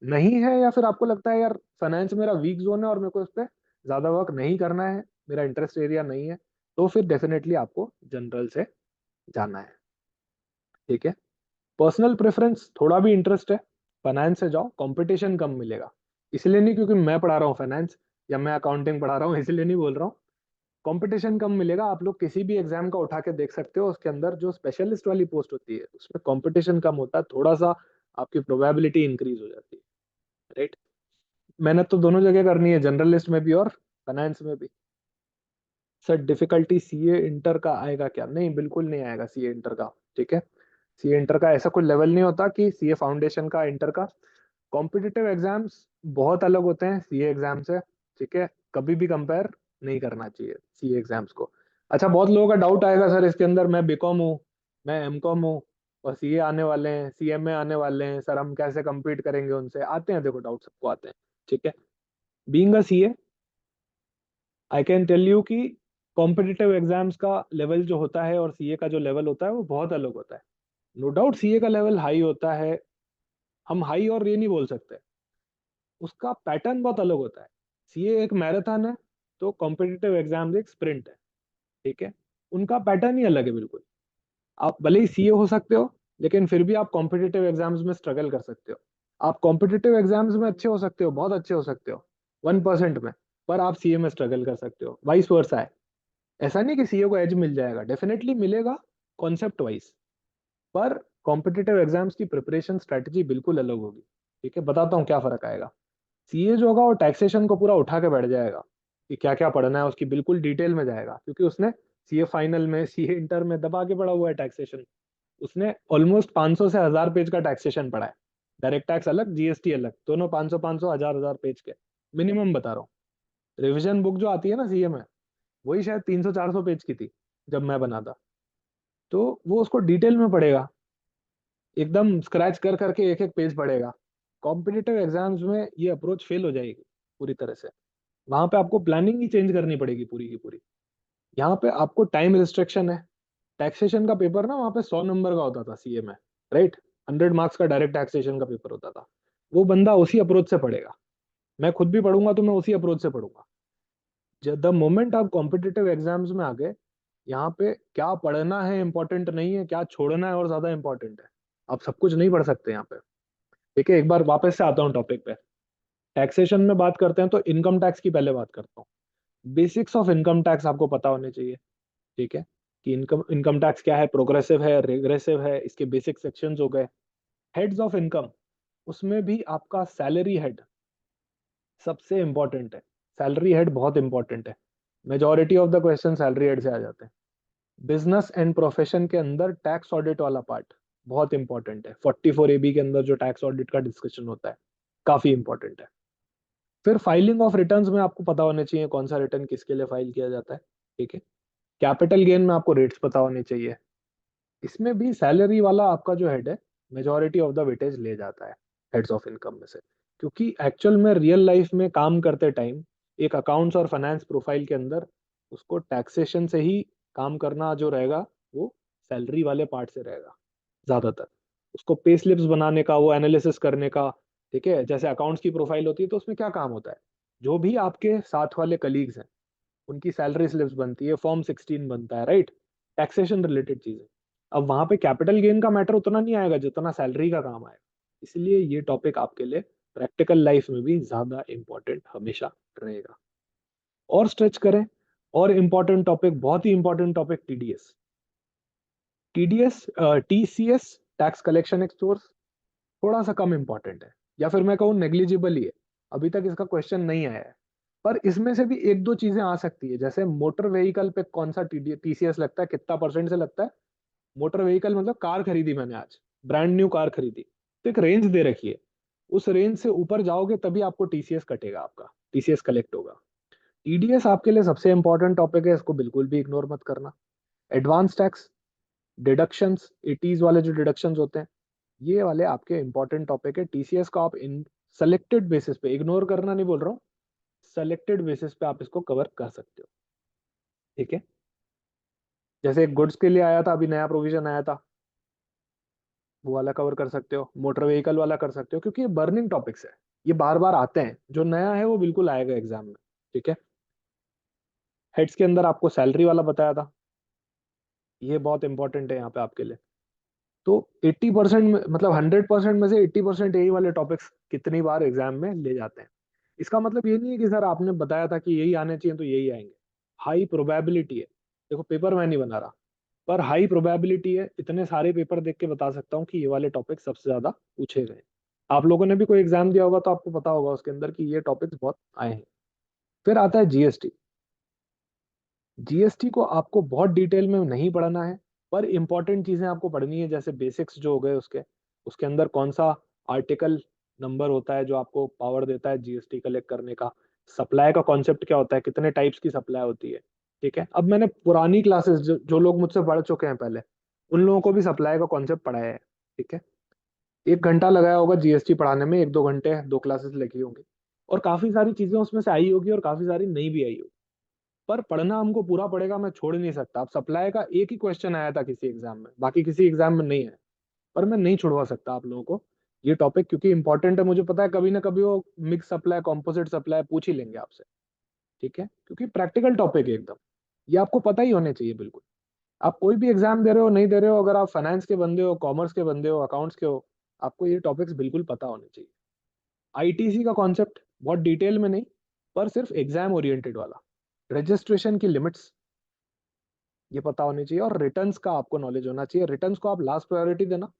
नहीं है, या फिर आपको लगता है यार फाइनेंस मेरा वीक जोन है और मेरे को इस पे ज्यादा वर्क नहीं करना है, मेरा इंटरेस्ट एरिया नहीं है, तो फिर डेफिनेटली आपको जनरल से जाना है। ठीक है। पर्सनल प्रेफरेंस, थोड़ा भी इंटरेस्ट है, फाइनेंस से जाओ, कंपटीशन कम मिलेगा। इसलिए नहीं क्योंकि मैं पढ़ा रहा हूँ फाइनेंस या मैं अकाउंटिंग पढ़ा रहा हूँ, इसलिए नहीं बोल रहा हूँ। कंपटीशन कम मिलेगा। आप लोग किसी भी एग्जाम का उठा के देख सकते हो, उसके अंदर जो स्पेशलिस्ट वाली पोस्ट होती है उसमें कंपटीशन कम होता है, थोड़ा सा आपकी प्रोबेबिलिटी इंक्रीज हो जाती है। राइट। मेहनत तो दोनों जगह करनी है, जनरलिस्ट में भी और फाइनेंस में भी। सर डिफिकल्टी सीए इंटर का आएगा क्या? नहीं, बिल्कुल नहीं आएगा सीए इंटर का। ठीक है। सीए इंटर का ऐसा कोई लेवल नहीं होता कि सीए फाउंडेशन का, इंटर का। कॉम्पिटिटिव एग्जाम्स बहुत अलग होते हैं सीए एग्जाम से। ठीक है। कभी भी कंपेयर नहीं करना चाहिए सीए एग्जाम्स को। अच्छा, बहुत लोगों का डाउट आएगा सर इसके अंदर, मैं बीकॉम हूँ, मैं एमकॉम हूँ, और सीए आने वाले हैं, सीएमए आने वाले हैं, सर हम कैसे compete करेंगे उनसे? आते हैं, देखो डाउट सबको आते हैं। ठीक है। Being a CA, I can tell you कि कॉम्पिटिटिव एग्जाम्स का लेवल जो होता है और सीए का जो लेवल होता है वो बहुत अलग होता है। नो डाउट सीए का लेवल हाई होता है, हम हाई और ये नहीं बोल सकते, उसका पैटर्न बहुत अलग होता है। सीए एक मैराथन है, तो कॉम्पिटिटिव एग्जाम्स एक स्प्रिंट है। ठीक है। उनका पैटर्न ही अलग है बिल्कुल। आप भले ही सीए हो सकते हो, लेकिन फिर भी आप कॉम्पिटिटिव एग्जाम्स में स्ट्रगल कर सकते हो। आप कॉम्पिटिटिव एग्जाम्स में अच्छे हो सकते हो, बहुत अच्छे हो सकते हो, 1% में, पर आप सीए में स्ट्रगल कर सकते हो, वाइस वर्सा है। ऐसा नहीं कि सीए को एज मिल जाएगा, डेफिनेटली मिलेगा कॉन्सेप्ट वाइज, पर कॉम्पिटिटिव एग्जाम्स की प्रिपरेशन स्ट्रेटजी बिल्कुल अलग होगी। ठीक है। बताता हूँ क्या फर्क आएगा। सीए जो होगा वो टैक्सेशन को पूरा उठा के बैठ जाएगा कि क्या क्या पढ़ना है, उसकी बिल्कुल डिटेल में जाएगा, क्योंकि उसने सीए फाइनल में, सीए इंटर में दबा के पढ़ा हुआ है टैक्सेशन। उसने ऑलमोस्ट 500 से 1000 पेज का टैक्सेशन पढ़ा है। डायरेक्ट टैक्स अलग, जीएसटी अलग, दोनों 500 500 1000 1000 पेज के मिनिमम बता रहा हूँ। रिवीजन बुक जो आती है ना सीए में, वही शायद 300 400 पेज की थी जब मैं बना था। तो वो उसको डिटेल में पढ़ेगा, एकदम स्क्रैच कर करके एक एक पेज पढ़ेगा। कॉम्पिटिटिव एग्जाम्स में ये अप्रोच फेल हो जाएगी पूरी तरह से। वहां पे आपको प्लानिंग ही चेंज करनी पड़ेगी पूरी की पूरी। यहाँ पे आपको टाइम रिस्ट्रिक्शन है। टैक्सेशन का पेपर ना वहाँ पे 100 नंबर का होता था सीए में। राइट। 100 मार्क्स का डायरेक्ट टैक्सेशन का पेपर होता था। वो बंदा उसी अप्रोच से पढ़ेगा। मैं खुद भी पढ़ूंगा तो मैं उसी अप्रोच से पढ़ूंगा। द मोमेंट आप कॉम्पिटिटिव एग्जाम्स में आ गए, यहाँ पे क्या पढ़ना है इंपॉर्टेंट नहीं है, क्या छोड़ना है और ज्यादा इंपॉर्टेंट है। आप सब कुछ नहीं पढ़ सकते यहाँ पे। ठीक है। एक बार वापस से आता हूँ टॉपिक पे। टैक्सेशन में बात करते हैं तो इनकम टैक्स की पहले बात करता हूँ। बेसिक्स ऑफ इनकम टैक्स आपको पता होने चाहिए। ठीक है। कि इनकम इनकम टैक्स क्या है, प्रोग्रेसिव है, रिग्रेसिव है, इसके बेसिक सेक्शंस हो गए। हेड्स ऑफ इनकम, उसमें भी आपका सैलरी हेड सबसे इंपॉर्टेंट है। सैलरी हेड बहुत इंपॉर्टेंट है। Majority of the question salary head से आ जाते हैं। बिजनेस एंड प्रोफेशन के अंदर टैक्स ऑडिट वाला पार्ट बहुत इंपॉर्टेंट है। 44 AB के अंदर जो टैक्स ऑडिट का डिस्कशन होता है, काफी इंपॉर्टेंट है। फिर फाइलिंग ऑफ रिटर्न्स में आपको पता होने चाहिए कौन सा रिटर्न किसके लिए फाइल किया जाता है। ठीक है। कैपिटल गेन में आपको रेट्स पता होने चाहिए। इसमें भी सैलरी वाला आपका जो हेड है, मेजोरिटी ऑफ द वेटेज ले जाता है हेड्स ऑफ इनकम में से। क्योंकि एक्चुअल में रियल लाइफ में काम करते टाइम एक अकाउंट्स और फाइनेंस प्रोफाइल के अंदर उसको टैक्सेशन से ही काम करना जो रहेगा, वो सैलरी वाले पार्ट से रहेगा ज्यादातर। उसको पे स्लिप्स बनाने का, वो एनालिसिस करने का। ठीक है। जैसे अकाउंट्स की प्रोफाइल होती है तो उसमें क्या काम होता है, जो भी आपके साथ वाले कलीग्स हैं उनकी सैलरी स्लिप्स बनती है, फॉर्म 16 बनता है। राइट। टैक्सेशन रिलेटेड चीजें। अब वहां पे कैपिटल गेन का मैटर उतना नहीं आएगा जितना सैलरी का काम आएगा। इसलिए ये टॉपिक आपके लिए प्रैक्टिकल लाइफ में भी ज्यादा इंपॉर्टेंट हमेशा रहेगा। और स्ट्रेच करें, और इंपॉर्टेंट टॉपिक, बहुत ही important topic, TDS. TDS, TCS, tax collection एक्सचोर्स, थोड़ा सा कम इंपॉर्टेंट है, या फिर मैं कहूँ नेग्लिजिबल ही है। अभी तक इसका क्वेश्चन नहीं आया है। पर इसमें से भी एक दो चीजें आ सकती है, जैसे मोटर व्हीकल पे कौन सा टीसीएस लगता है, कितना परसेंट से लगता है। मोटर व्हीकल मतलब कार खरीदी मैंने आज, ब्रांड न्यू कार खरीदी, तो एक रेंज दे रखी है। उस रेंज से ऊपर जाओगे तभी आपको टीसीएस कटेगा, आपका टीसीएस कलेक्ट होगा। टीडीएस आपके लिए सबसे इंपॉर्टेंट टॉपिक है, इसको बिल्कुल भी इग्नोर मत करना। एडवांस टैक्स, डिडक्शंस, एटीज वाले जो डिडक्शंस होते हैं, ये वाले आपके इंपॉर्टेंट टॉपिक है। टीसीएस को आप इन सेलेक्टेड बेसिस पे, इग्नोर करना नहीं बोल रहा हूँ, सेलेक्टेड बेसिस पे आप इसको कवर कर सकते हो। ठीक है, जैसे एक गुड्स के लिए आया था, अभी नया प्रोविजन आया था, वो वाला कवर कर सकते हो, मोटर व्हीकल वाला कर सकते हो, क्योंकि ये बर्निंग टॉपिक्स है, ये बार बार आते हैं। जो नया है वो बिल्कुल आएगा एग्जाम में। ठीक है, हेड्स के अंदर आपको सैलरी वाला बताया था, ये बहुत इंपॉर्टेंट है यहाँ पे आपके लिए। तो 80% में, मतलब 100% में से 80% यही वाले टॉपिक्स कितनी बार एग्जाम में ले जाते हैं। इसका मतलब ये नहीं है कि सर आपने बताया था कि यही आने चाहिए तो यही आएंगे। हाई प्रोबेबिलिटी है, देखो पेपर मैं नहीं बना रहा, पर हाई प्रोबेबिलिटी है, इतने सारे पेपर देख के बता सकता हूँ कि ये वाले टॉपिक सबसे ज्यादा पूछे गए। आप लोगों ने भी कोई एग्जाम दिया होगा तो आपको पता होगा उसके अंदर कि ये टॉपिक्स बहुत आए हैं। फिर आता है जीएसटी। जीएसटी को आपको बहुत डिटेल में नहीं पढ़ना है, पर इंपॉर्टेंट चीजें आपको पढ़नी है, जैसे बेसिक्स जो हो गए उसके, उसके अंदर कौन सा आर्टिकल नंबर होता है जो आपको पावर देता है जीएसटी कलेक्ट करने का, सप्लाई का कॉन्सेप्ट क्या होता है, कितने टाइप्स की सप्लाई होती है। ठीक है, अब मैंने पुरानी क्लासेस जो लोग मुझसे पढ़ चुके हैं पहले, उन लोगों को भी सप्लाई का कॉन्सेप्ट पढ़ाया है। ठीक है, 1 घंटा लगाया होगा जीएसटी पढ़ाने में, 1-2 घंटे 2 क्लासेस लगी होंगी, और काफी सारी चीजें उसमें से आई होगी और काफी सारी नहीं भी आई होगी, पर पढ़ना हमको पूरा पड़ेगा, मैं छोड़ नहीं सकता। अब सप्लाई का एक ही क्वेश्चन आया था किसी एग्जाम में, बाकी किसी एग्जाम में नहीं है, पर मैं नहीं छुड़वा सकता आप लोगों को ये टॉपिक, क्योंकि इंपॉर्टेंट है। मुझे पता है कभी ना कभी वो मिक्स सप्लाई कॉम्पोजिट सप्लाई पूछ ही लेंगे आपसे। ठीक है, क्योंकि प्रैक्टिकल टॉपिक है एकदम, ये आपको पता ही होने चाहिए बिल्कुल। आप कोई भी एग्जाम दे रहे हो नहीं दे रहे हो, अगर आप फाइनेंस के बंदे हो, कॉमर्स के बंदे हो, अकाउंट्स के हो, आपको ये टॉपिक्स बिल्कुल पता होने चाहिए। आईटीसी का कॉन्सेप्ट बहुत डिटेल में नहीं, पर सिर्फ एग्जाम ओरिएंटेड वाला, रजिस्ट्रेशन की लिमिट्स ये पता होनी चाहिए, और रिटर्न्स का आपको नॉलेज होना चाहिए। रिटर्न्स को आप लास्ट प्रायोरिटी देना।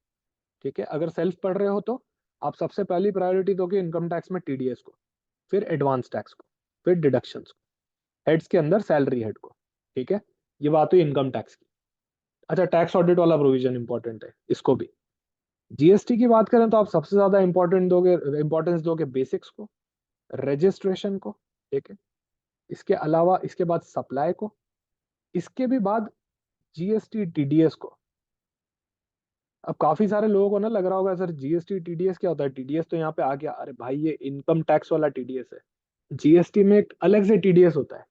ठीक है, अगर सेल्फ पढ़ रहे हो तो आप सबसे पहली प्रायोरिटी दोगे इनकम टैक्स में टीडीएस को, फिर एडवांस टैक्स को, फिर डिडक्शंस को, हेड्स के अंदर सैलरी हेड को। ठीक है, ये बात हुई इनकम टैक्स की। अच्छा, टैक्स ऑडिट वाला प्रोविजन इंपॉर्टेंट है, इसको भी। जीएसटी की बात करें तो आप सबसे ज्यादा इंपॉर्टेंस दोगे बेसिक्स को, रजिस्ट्रेशन को। ठीक है, इसके अलावा इसके बाद सप्लाई को, इसके भी बाद जीएसटी टीडीएस को। अब काफी सारे लोगों को ना लग रहा होगा सर जीएसटी टीडीएस क्या होता है, टीडीएस तो यहाँ पे आ गया, अरे भाई ये इनकम टैक्स वाला टीडीएस है। जीएसटी में एक अलग से टीडीएस होता है।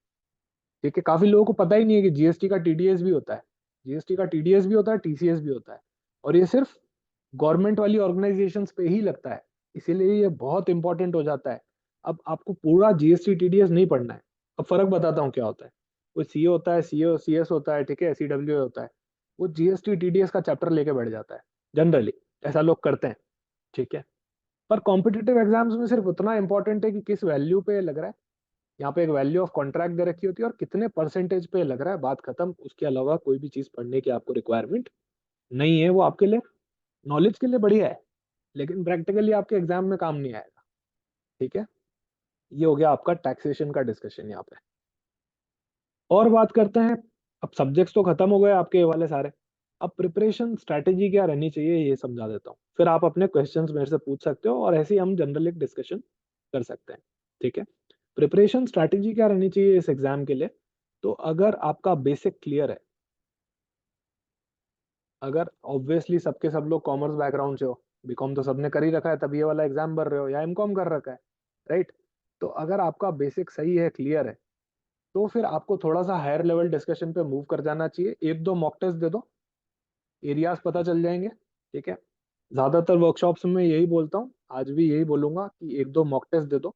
ठीक है, काफी लोगों को पता ही नहीं है कि जीएसटी का टीडीएस भी होता है। जीएसटी का टीडीएस भी होता है, टीसीएस भी होता है, और ये सिर्फ गवर्नमेंट वाली ऑर्गेनाइजेशंस पे ही लगता है, इसीलिए ये बहुत इंपॉर्टेंट हो जाता है। अब आपको पूरा जीएसटी टीडीएस नहीं पढ़ना है। अब फर्क बताता हूँ क्या होता है। कोई सीए होता है, सीओ सीएस होता है, ठीक है, सीडब्ल्यू होता है, वो जीएसटी टीडीएस का चैप्टर लेके बैठ जाता है जनरली, ऐसा लोग करते हैं। ठीक है, पर कॉम्पिटिटिव एग्जाम्स में सिर्फ उतना इंपॉर्टेंट है कि किस वैल्यू पे लग रहा है। यहाँ पे एक वैल्यू ऑफ कॉन्ट्रैक्ट दे रखी होती है और कितने परसेंटेज पे लग रहा है, बात खत्म। उसके अलावा कोई भी चीज पढ़ने की आपको रिक्वायरमेंट नहीं है। वो आपके लिए नॉलेज के लिए बढ़िया है, लेकिन प्रैक्टिकली आपके एग्जाम में काम नहीं आएगा। ठीक है, ये हो गया आपका टैक्सेशन का डिस्कशन यहाँ पे। और बात करते हैं, अब सब्जेक्ट्स तो खत्म हो गए आपके ये वाले सारे। अब प्रिपरेशन स्ट्रैटेजी क्या रहनी चाहिए ये समझा देता हूँ, फिर आप अपने क्वेश्चंस मेरे से पूछ सकते हो और ऐसे ही हम जनरल एक डिस्कशन कर सकते हैं। ठीक है, प्रिपरेशन स्ट्रैटेजी क्या रहनी चाहिए इस एग्जाम के लिए। तो अगर आपका बेसिक क्लियर है, अगर ऑब्वियसली सबके सब लोग कॉमर्स बैकग्राउंड से हो, बीकॉम तो सबने कर ही रखा है, तब ये वाला एग्जाम भर रहे हो, या एमकॉम कर रखा है, राइट। तो अगर आपका बेसिक सही है, क्लियर है, तो फिर आपको थोड़ा सा हायर लेवल डिस्कशन पे मूव कर जाना चाहिए। 1-2 मॉक टेस्ट दे दो, एरियाज पता चल जाएंगे। ठीक है, ज्यादातर वर्कशॉप्स में यही बोलता हूँ, आज भी यही बोलूंगा कि 1-2 मॉक टेस्ट दे दो,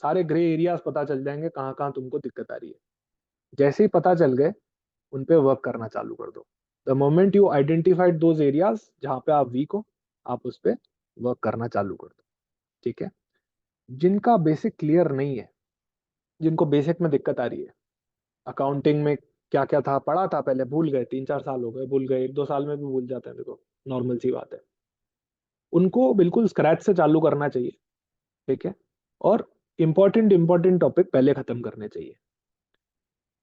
सारे ग्रे एरियाज पता चल जाएंगे, कहाँ कहाँ तुमको दिक्कत आ रही है। जैसे ही पता चल गए, उन पे वर्क करना चालू कर दो। The moment you identified those areas जहाँ पे आप वीक हो, आप उस पे वर्क करना चालू कर दो। ठीक है, जिनका बेसिक क्लियर नहीं है, जिनको बेसिक में दिक्कत आ रही है, अकाउंटिंग में क्या क्या था पढ़ा था पहले, भूल गए, 3-4 साल हो गए, भूल गए, 1-2 साल में भी भूल जाते हैं, देखो नॉर्मल सी बात है, उनको बिल्कुल स्क्रैच से चालू करना चाहिए। ठीक है, और इंपॉर्टेंट इंपॉर्टेंट टॉपिक पहले खत्म करने चाहिए।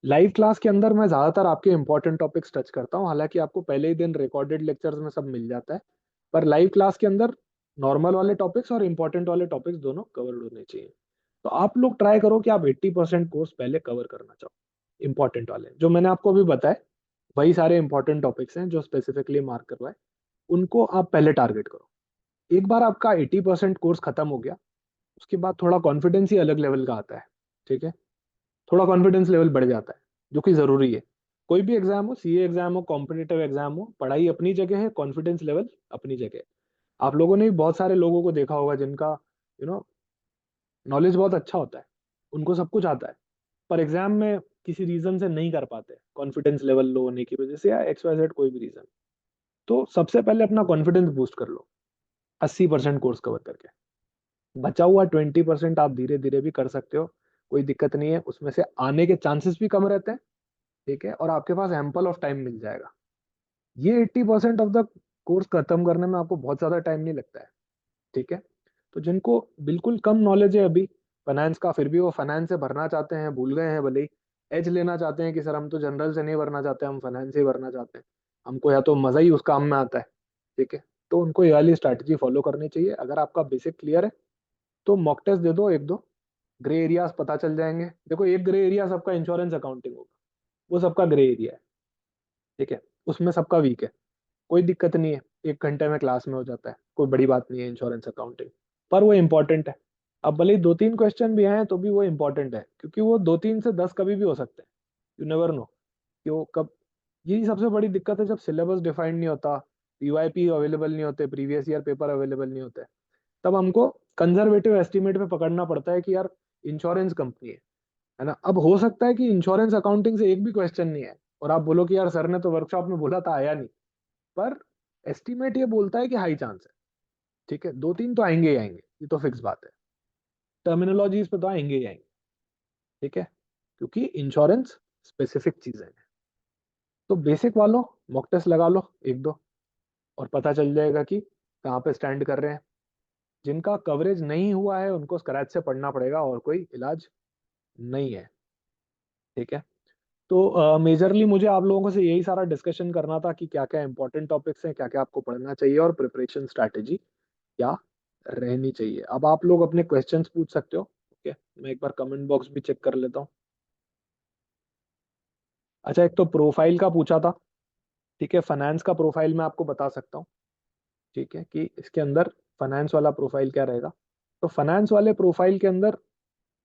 लाइव क्लास के अंदर मैं ज्यादातर आपके इंपॉर्टेंट टॉपिक्स टच करता हूँ, हालांकि आपको पहले ही दिन रिकॉर्डेड लेक्चर्स में सब मिल जाता है, पर लाइव क्लास के अंदर नॉर्मल वाले टॉपिक्स और इंपॉर्टेंट वाले टॉपिक्स दोनों कवर होने चाहिए। तो आप लोग ट्राई करो कि आप 80% कोर्स पहले कवर करना चाहो, इंपॉर्टेंट वाले जो मैंने आपको अभी बताए, वही सारे इंपॉर्टेंट टॉपिक्स हैं जो स्पेसिफिकली मार्क करवाए, उनको आप पहले टारगेट करो। एक बार आपका 80% कोर्स खत्म हो गया, उसके बाद थोड़ा कॉन्फिडेंस ही अलग लेवल का आता है। ठीक है, थोड़ा कॉन्फिडेंस लेवल बढ़ जाता है, जो कि जरूरी है। कोई भी एग्जाम हो, सीए एग्जाम हो, कॉम्पिटिटिव एग्जाम हो, पढ़ाई अपनी जगह है, कॉन्फिडेंस लेवल अपनी जगह है। आप लोगों ने भी बहुत सारे लोगों को देखा होगा जिनका यू नो नॉलेज बहुत अच्छा होता है, उनको सब कुछ आता है, पर एग्जाम में किसी रीजन से नहीं कर पाते, कॉन्फिडेंस लेवल लो होने की वजह से या एक्स वाई जेड कोई भी रीजन। तो सबसे पहले अपना कॉन्फिडेंस बूस्ट कर लो 80% कोर्स कवर करके। बचा हुआ 20% आप धीरे धीरे भी कर सकते हो, कोई दिक्कत नहीं है, उसमें से आने के चांसेस भी कम रहते हैं। ठीक है, और आपके पास एम्पल ऑफ टाइम मिल जाएगा। ये 80% ऑफ द कोर्स खत्म करने में आपको बहुत ज्यादा टाइम नहीं लगता है। ठीक है, तो जिनको बिल्कुल कम नॉलेज है अभी फाइनेंस का, फिर भी वो फाइनेंस से भरना चाहते हैं, भूल गए हैं भले ही, एज लेना चाहते हैं कि सर हम तो जनरल से नहीं भरना चाहते, हम फाइनेंस से ही भरना चाहते हैं, हमको या तो मजा ही उस काम में आता है। ठीक है, तो उनको ये वाली स्ट्रैटेजी फॉलो करनी चाहिए। अगर आपका बेसिक क्लियर है तो मॉक टेस्ट दे दो एक दो, ग्रे एरियाज पता चल जाएंगे। देखो, एक ग्रे एरिया सबका इंश्योरेंस अकाउंटिंग होगा, वो सबका ग्रे एरिया है। ठीक है, उसमें सबका वीक है, कोई दिक्कत नहीं है, 1 घंटे में क्लास में हो जाता है, कोई बड़ी बात नहीं है इंश्योरेंस अकाउंटिंग, पर वो इंपॉर्टेंट है। अब भले ही 2-3 क्वेश्चन भी आए तो भी वो इंपॉर्टेंट है, क्योंकि वो 2-3 से 10 कभी भी हो सकते हैं, यू नेवर नो कि वो कब। यही सबसे बड़ी दिक्कत है, जब सिलेबस डिफाइंड नहीं होता, पीवाईपी अवेलेबल नहीं होते, प्रीवियस ईयर पेपर अवेलेबल नहीं होते, तब हमको कंजर्वेटिव एस्टिमेट पे पकड़ना पड़ता है कि यार इंश्योरेंस कंपनी है ना। अब हो सकता है कि इंश्योरेंस अकाउंटिंग से एक भी क्वेश्चन नहीं है, और आप बोलो कि यार सर ने तो वर्कशॉप में बोला था आया नहीं, पर एस्टिमेट ये बोलता है कि हाई चांस है। ठीक है, 2-3 तो आएंगे ही आएंगे, ये तो फिक्स बात है। टर्मिनोलॉजीज पे तो आएंगे ही आएंगे। ठीक है, क्योंकि इंश्योरेंस स्पेसिफिक चीजें हैं। तो बेसिक वालों मॉक टेस्ट लगा लो एक दो, और पता चल जाएगा कि कहाँ पे स्टैंड कर रहे हैं। जिनका कवरेज नहीं हुआ है उनको स्क्रैच से पढ़ना पड़ेगा, और कोई इलाज नहीं है। ठीक है, तो मेजरली मुझे आप लोगों से यही सारा डिस्कशन करना था कि क्या क्या इंपॉर्टेंट टॉपिक्स हैं, क्या क्या आपको पढ़ना चाहिए, और प्रिपरेशन स्ट्रैटेजी क्या रहनी चाहिए। अब आप लोग अपने क्वेश्चंस पूछ सकते हो। ओके, मैं एक बार कमेंट बॉक्स भी चेक कर लेता हूँ। अच्छा, एक तो प्रोफाइल का पूछा था। ठीक है, फाइनेंस का प्रोफाइल मैं आपको बता सकता हूँ। ठीक है, कि इसके अंदर फाइनेंस वाला प्रोफाइल क्या रहेगा। तो फाइनेंस वाले प्रोफाइल के अंदर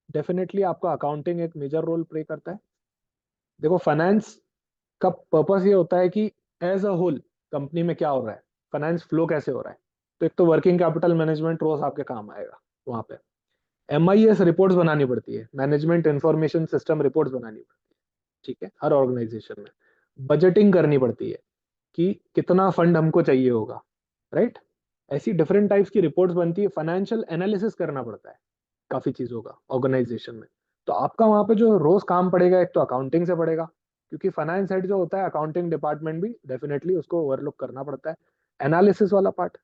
डेफिनेटली आपका अकाउंटिंग एक मेजर रोल प्ले करता है। देखो, फाइनेंस का पर्पस ये होता है कि एज अ होल कंपनी में क्या हो रहा है, फाइनेंस फ्लो कैसे हो रहा है। तो एक तो वर्किंग कैपिटल मैनेजमेंट रोज आपके काम आएगा वहां पे। MIS रिपोर्ट्स बनानी पड़ती है, मैनेजमेंट इंफॉर्मेशन सिस्टम रिपोर्ट्स बनानी पड़ती है। ठीक है, हर ऑर्गेनाइजेशन में बजटिंग करनी पड़ती है कि कितना फंड हमको चाहिए होगा, राइट। ऐसी डिफरेंट टाइप्स की रिपोर्ट्स बनती है, फाइनेंशियल एनालिसिस करना पड़ता है काफी चीजों का ऑर्गेनाइजेशन में। तो आपका वहां पे जो रोज काम पड़ेगा, एक तो अकाउंटिंग से पड़ेगा, क्योंकि फाइनेंस हेड जो होता है, अकाउंटिंग डिपार्टमेंट भी डेफिनेटली उसको ओवरलुक करना पड़ता है, एनालिसिस वाला पार्ट।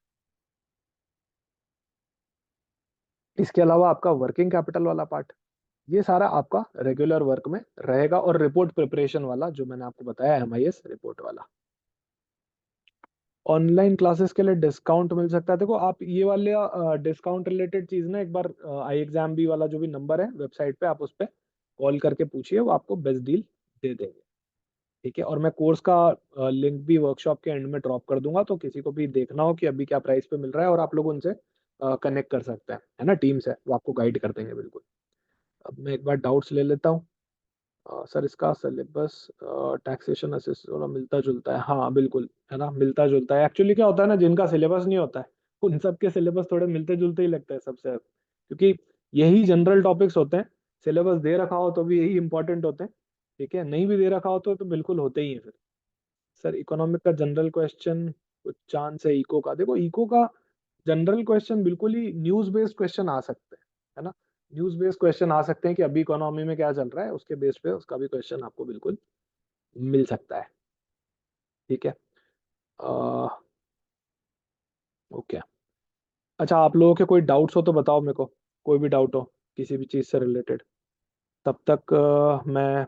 इसके अलावा आपका वर्किंग कैपिटल वाला पार्ट, ये सारा आपका रेगुलर वर्क में रहेगा। और रिपोर्ट प्रिपरेशन वाला जो मैंने आपको बताया, MIS रिपोर्ट वाला। ऑनलाइन क्लासेस के लिए डिस्काउंट मिल सकता है। देखो, आप ये वाले डिस्काउंट रिलेटेड चीज ना, एक बार आई एग्जाम बी वाला जो भी नंबर है वेबसाइट पे, आप उस पर कॉल करके पूछिए, वो आपको बेस्ट डील दे देंगे। ठीक है, और मैं कोर्स का लिंक भी वर्कशॉप के एंड में ड्रॉप कर दूंगा, तो किसी को भी देखना हो कि अभी क्या प्राइस पे मिल रहा है, और आप लोग उनसे कनेक्ट कर सकते हैं, है ना, टीम्स है वो आपको गाइड कर देंगे बिल्कुल। अब मैं एक बार डाउट्स ले लेता हूँ। सर, इसका सिलेबस टैक्सेशन असिस्ट वाला मिलता जुलता है? हाँ बिल्कुल, है ना, मिलता जुलता है। एक्चुअली क्या होता है ना, जिनका सिलेबस नहीं होता है उन सब के सिलेबस थोड़े मिलते जुलते ही लगते हैं सबसे, क्योंकि यही जनरल टॉपिक्स होते हैं। सिलेबस दे रखा हो तो भी यही इंपॉर्टेंट होते हैं। ठीक है, नहीं भी दे रखा हो तो बिल्कुल होते ही हैं फिर। सर, इकोनॉमिक का जनरल क्वेश्चन कुछ चांस है इको का? देखो, इको का जनरल क्वेश्चन बिल्कुल ही न्यूज बेस्ड क्वेश्चन आ सकते हैं, है ना। न्यूज बेस्ड क्वेश्चन आ सकते हैं कि अभी इकोनॉमी में क्या चल रहा है, उसके बेस पे उसका भी क्वेश्चन आपको बिल्कुल मिल सकता है। ठीक है, ओके। अच्छा, आप लोगों के कोई डाउट्स हो तो बताओ मेरे को, कोई भी डाउट हो किसी भी चीज से रिलेटेड। तब तक मैं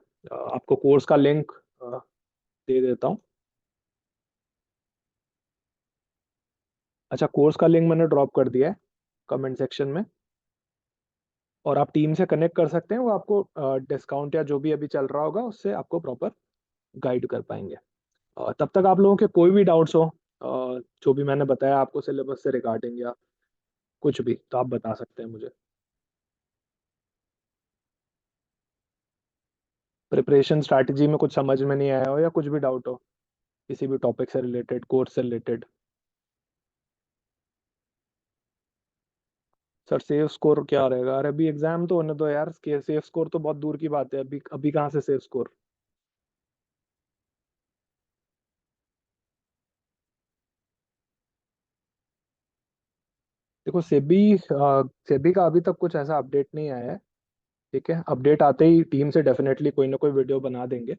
आपको कोर्स का लिंक दे देता हूँ। अच्छा, कोर्स का लिंक मैंने ड्रॉप कर दिया है कमेंट सेक्शन में, और आप टीम से कनेक्ट कर सकते हैं, वो आपको डिस्काउंट या जो भी अभी चल रहा होगा उससे आपको प्रॉपर गाइड कर पाएंगे। तब तक आप लोगों के कोई भी डाउट्स हो, जो भी मैंने बताया आपको सिलेबस से रिगार्डिंग या कुछ भी, तो आप बता सकते हैं मुझे। प्रिपरेशन स्ट्रैटेजी में कुछ समझ में नहीं आया हो या कुछ भी डाउट हो किसी भी टॉपिक से रिलेटेड, कोर्स से रिलेटेड। सर सेफ स्कोर क्या रहेगा? अरे अभी एग्जाम तो होने दो यार, सेफ स्कोर तो बहुत दूर की बात है, अभी अभी कहाँ से सेफ स्कोर। देखो सेबी का अभी तक कुछ ऐसा अपडेट नहीं आया है। ठीक है, अपडेट आते ही टीम से डेफिनेटली कोई ना कोई वीडियो बना देंगे।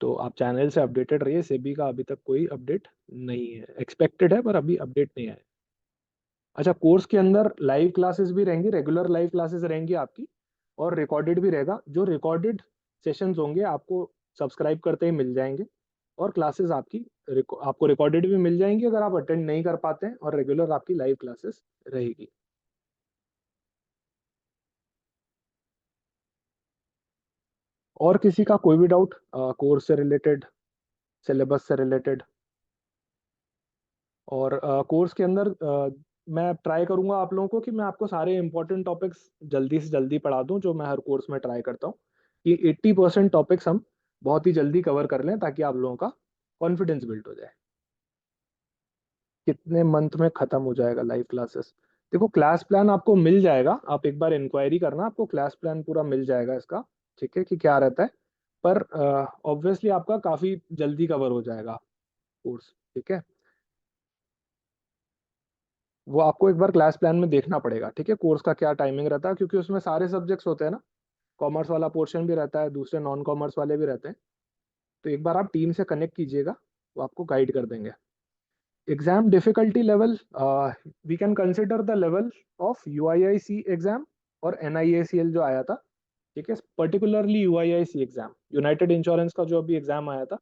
तो आप चैनल से अपडेटेड रहिए, सेबी का अभी तक कोई अपडेट नहीं है, एक्सपेक्टेड है पर अभी अपडेट नहीं आया है। अच्छा, कोर्स के अंदर लाइव क्लासेस भी रहेंगी, रेगुलर लाइव क्लासेस रहेंगी आपकी, और रिकॉर्डेड भी रहेगा। जो रिकॉर्डेड सेशंस होंगे आपको सब्सक्राइब करते ही मिल जाएंगे, और क्लासेस आपको रिकॉर्डेड भी मिल जाएंगी अगर आप अटेंड नहीं कर पाते हैं, और रेगुलर आपकी लाइव क्लासेस रहेगी। और किसी का कोई भी डाउट कोर्स से रिलेटेड, सिलेबस से रिलेटेड? और कोर्स के अंदर मैं ट्राई करूंगा आप लोगों को कि मैं आपको सारे इंपॉर्टेंट टॉपिक्स जल्दी से जल्दी पढ़ा दूं, जो मैं हर कोर्स में ट्राई करता हूँ कि 80% टॉपिक्स हम बहुत ही जल्दी कवर कर लें, ताकि आप लोगों का कॉन्फिडेंस बिल्ड हो जाए। कितने मंथ में खत्म हो जाएगा लाइव क्लासेस? देखो, क्लास प्लान आपको मिल जाएगा, आप एक बार इंक्वायरी करना, आपको क्लास प्लान पूरा मिल जाएगा इसका। ठीक है, कि क्या रहता है। पर ऑब्वियसली आपका काफी जल्दी कवर हो जाएगा कोर्स। ठीक है, वो आपको एक बार क्लास प्लान में देखना पड़ेगा। ठीक है, कोर्स का क्या टाइमिंग रहता है, क्योंकि उसमें सारे सब्जेक्ट्स होते हैं ना, कॉमर्स वाला पोर्शन भी रहता है, दूसरे नॉन कॉमर्स वाले भी रहते हैं। तो एक बार आप टीम से कनेक्ट कीजिएगा, वो आपको गाइड कर देंगे। Exam difficulty level, we can consider the level of UIIC exam और NIACL जो आया था। ठीक है, particularly UIIC exam, United Insurance का जो अभी एग्जाम आया था,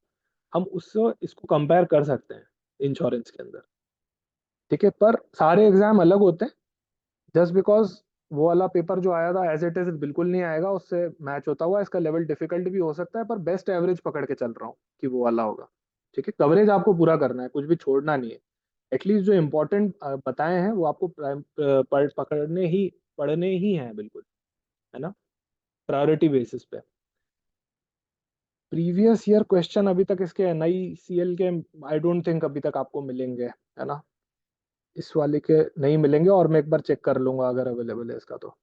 हम उससे इसको कंपेयर कर सकते हैं इंश्योरेंस के अंदर। ठीक है, पर सारे एग्जाम अलग होते हैं। जस्ट बिकॉज वो वाला पेपर जो आया था एज इट इज बिल्कुल नहीं आएगा, उससे मैच होता हुआ इसका लेवल डिफिकल्ट भी हो सकता है, पर बेस्ट एवरेज पकड़ के चल रहा हूँ कि वो वाला होगा। ठीक है, कवरेज आपको पूरा करना है, कुछ भी छोड़ना नहीं है। एटलीस्ट जो इम्पोर्टेंट बताए हैं वो आपको पढ़ने ही हैं बिल्कुल, है ना, प्रायोरिटी बेसिस पे। प्रीवियस ईयर क्वेश्चन अभी तक इसके NICL के आई डोंट थिंक अभी तक आपको मिलेंगे, है ना। इस वाले के नहीं मिलेंगे, और मैं एक बार चेक कर लूंगा अगर अवेलेबल है इसका तो।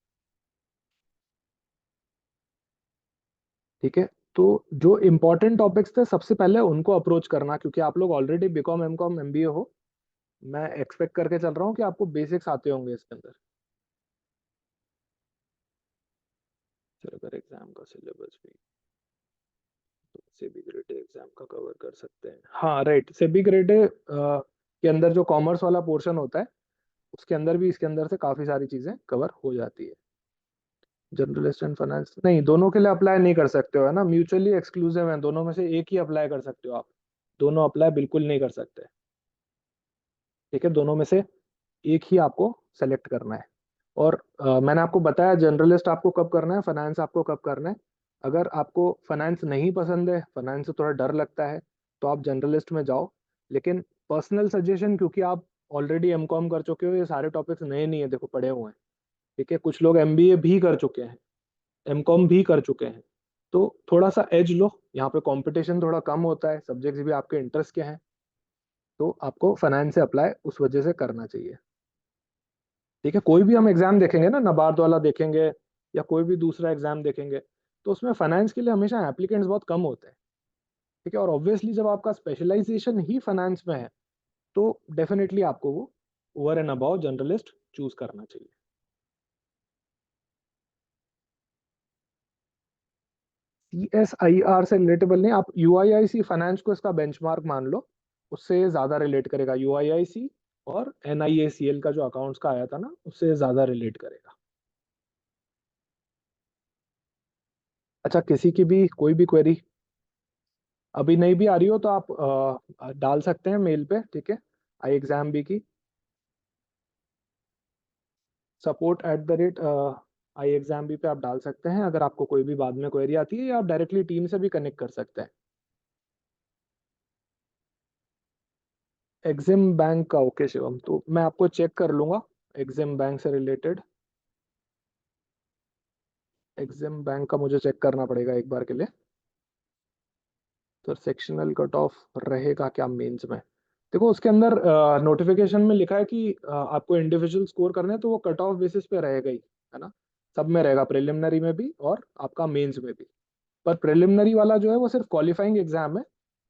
ठीक है, तो जो इम्पोर्टेंट टॉपिक्स थे सबसे पहले उनको अप्रोच करना, क्योंकि आप लोग ऑलरेडी BCom MCom MBA हो। मैं एक्सपेक्ट करके चल रहा हूँ कि आपको बेसिक्स आते होंगे इसके अंदर। फिर अगर एग्जाम का सिलेबस भी, तो सेबी ग्रेड एग्जाम का कवर कर सकते हैं। हाँ राइट, सेबी ग्रेड के अंदर जो कॉमर्स वाला पोर्शन होता है, उसके अंदर भी इसके अंदर से काफी सारी चीजें कवर हो जाती है। जर्नलिस्ट एंड फाइनेंस नहीं, दोनों के लिए अप्लाई नहीं कर सकते हो, है ना, म्यूचुअली एक्सक्लूसिव है, दोनों में से एक ही अप्लाई कर सकते हो आप। दोनों अप्लाई बिल्कुल नहीं कर सकते। ठीक है, दोनों में से एक ही आपको सेलेक्ट करना है। और मैंने आपको बताया जनरलिस्ट आपको कब करना है, फाइनेंस आपको कब करना है। अगर आपको फाइनेंस नहीं पसंद है, फाइनेंस से थोड़ा डर लगता है, तो आप जनरलिस्ट में जाओ। लेकिन पर्सनल सजेशन, क्योंकि आप ऑलरेडी MCom कर चुके हो, ये सारे टॉपिक्स नए नहीं है, देखो पढ़े हुए हैं। ठीक है, कुछ लोग MBA भी कर चुके हैं, MCom भी कर चुके हैं। तो थोड़ा सा एज लो, यहाँ पे कंपटीशन थोड़ा कम होता है, सब्जेक्ट्स भी आपके इंटरेस्ट के हैं। तो आपको फाइनेंस से अप्लाई उस वजह से करना चाहिए। ठीक है, कोई भी हम एग्जाम देखेंगे ना, नबार्ड वाला देखेंगे या कोई भी दूसरा एग्जाम देखेंगे, तो उसमें फाइनेंस के लिए हमेशा एप्लीकेंट्स बहुत कम होते हैं। ठीक है, और ऑब्वियसली जब आपका स्पेशलाइजेशन ही फाइनेंस में है, तो डेफिनेटली आपको वो over and above generalist choose करना चाहिए। CSIR से रिलेटेबल नहीं, आप UIIC फाइनेंस को इसका बेंचमार्क मान लो, उससे ज्यादा रिलेट करेगा UIIC। और NIACL का जो अकाउंट्स का आया था ना, उससे ज्यादा रिलेट करेगा। अच्छा, किसी की भी कोई भी क्वेरी अभी नहीं भी आ रही हो, तो आप डाल सकते हैं मेल पे। ठीक है, iExam B की support@iexamb पे आप डाल सकते हैं, अगर आपको कोई भी बाद में क्वेरी आती है, या आप डायरेक्टली टीम से भी कनेक्ट कर सकते हैं। एग्जिम बैंक का ओके शिवम, तो मैं आपको चेक कर लूंगा एग्जिम बैंक से रिलेटेड। एग्जिम बैंक का मुझे चेक करना पड़ेगा एक बार के लिए। सर सेक्शनल कट ऑफ रहेगा क्या मेंस में? देखो उसके अंदर नोटिफिकेशन में लिखा है कि आपको इंडिविजुअल स्कोर करना है, तो वो कट ऑफ बेसिस पे रहेगा ही, है ना। सब में रहेगा, प्रिलिमिनरी में भी और आपका मेंस में भी। पर प्रिलिमिनरी वाला जो है वो सिर्फ क्वालिफाइंग एग्जाम है,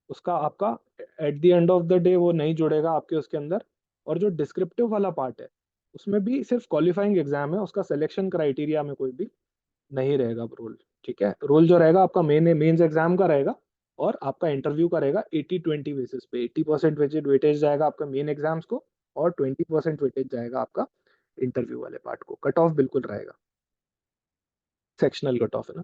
उसका आपका at the end of the day वो नहीं जुड़ेगा आपके उसके अंदर। और जो डिस्क्रिप्टिव वाला पार्ट है उसमें भी सिर्फ क्वालिफाइंग एग्जाम है, उसका सिलेक्शन क्राइटेरिया में कोई भी नहीं रहेगा रोल। ठीक है, रोल जो रहेगा आपका मेंस एग्जाम का रहेगा और आपका इंटरव्यू का रहेगा 80-20 बेसिस पे। 80% वेटेज जाएगा आपका मेन एग्जाम्स को और 20% वेटेज जाएगा आपका इंटरव्यू वाले पार्ट को। कट ऑफ बिल्कुल रहेगा, सेक्शनल कट ऑफ है ना।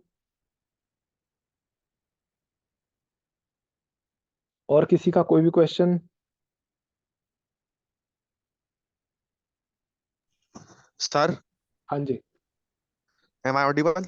और किसी का कोई भी क्वेश्चन? सर, हाँ जी। M I audible?